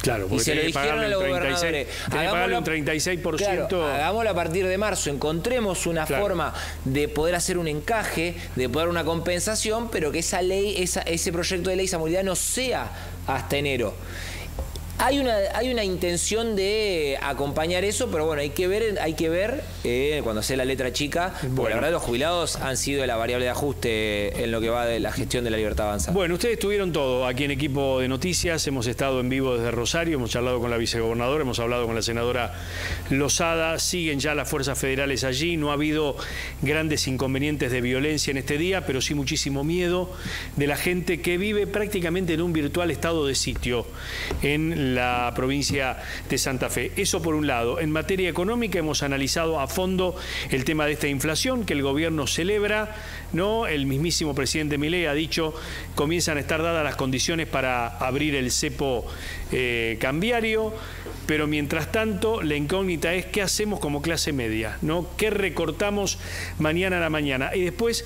Claro, porque y se lo dijeron a los gobernadores. Hagámoslo un 36%. Claro, hagámoslo a partir de marzo. Encontremos una forma de poder hacer un encaje, de poder una compensación, pero que esa ley, ese proyecto de ley, esa movilidad no sea hasta enero. Hay una intención de acompañar eso, pero bueno, hay que ver cuando sea la letra chica, porque la verdad los jubilados han sido la variable de ajuste en lo que va de la gestión de la Libertad Avanza. Bueno, ustedes tuvieron todo aquí en Equipo de Noticias, hemos estado en vivo desde Rosario, hemos charlado con la vicegobernadora, hemos hablado con la senadora Lozada, siguen ya las fuerzas federales allí, no ha habido grandes inconvenientes de violencia en este día, pero sí muchísimo miedo de la gente que vive prácticamente en un virtual estado de sitio en la provincia de Santa Fe. Eso por un lado. En materia económica hemos analizado a fondo el tema de esta inflación que el gobierno celebra, ¿no? El mismísimo presidente Milei ha dicho comienzan a estar dadas las condiciones para abrir el cepo cambiario, pero mientras tanto la incógnita es qué hacemos como clase media, ¿no? ¿Qué recortamos mañana a la mañana? Y después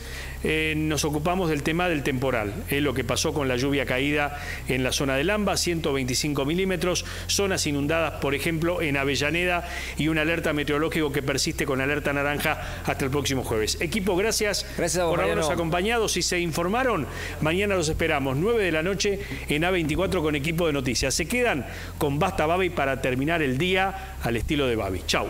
nos ocupamos del tema del temporal, lo que pasó con la lluvia caída en la zona del AMBA, 125 milímetros, zonas inundadas, por ejemplo, en Avellaneda, y un alerta meteorológico que persiste con alerta naranja hasta el próximo jueves. Equipo, gracias a vos, por habernos acompañado. Si se informaron, mañana los esperamos, 9 de la noche en A24 con Equipo de Noticias. Se quedan con Basta Babi para terminar el día al estilo de Babi. Chau.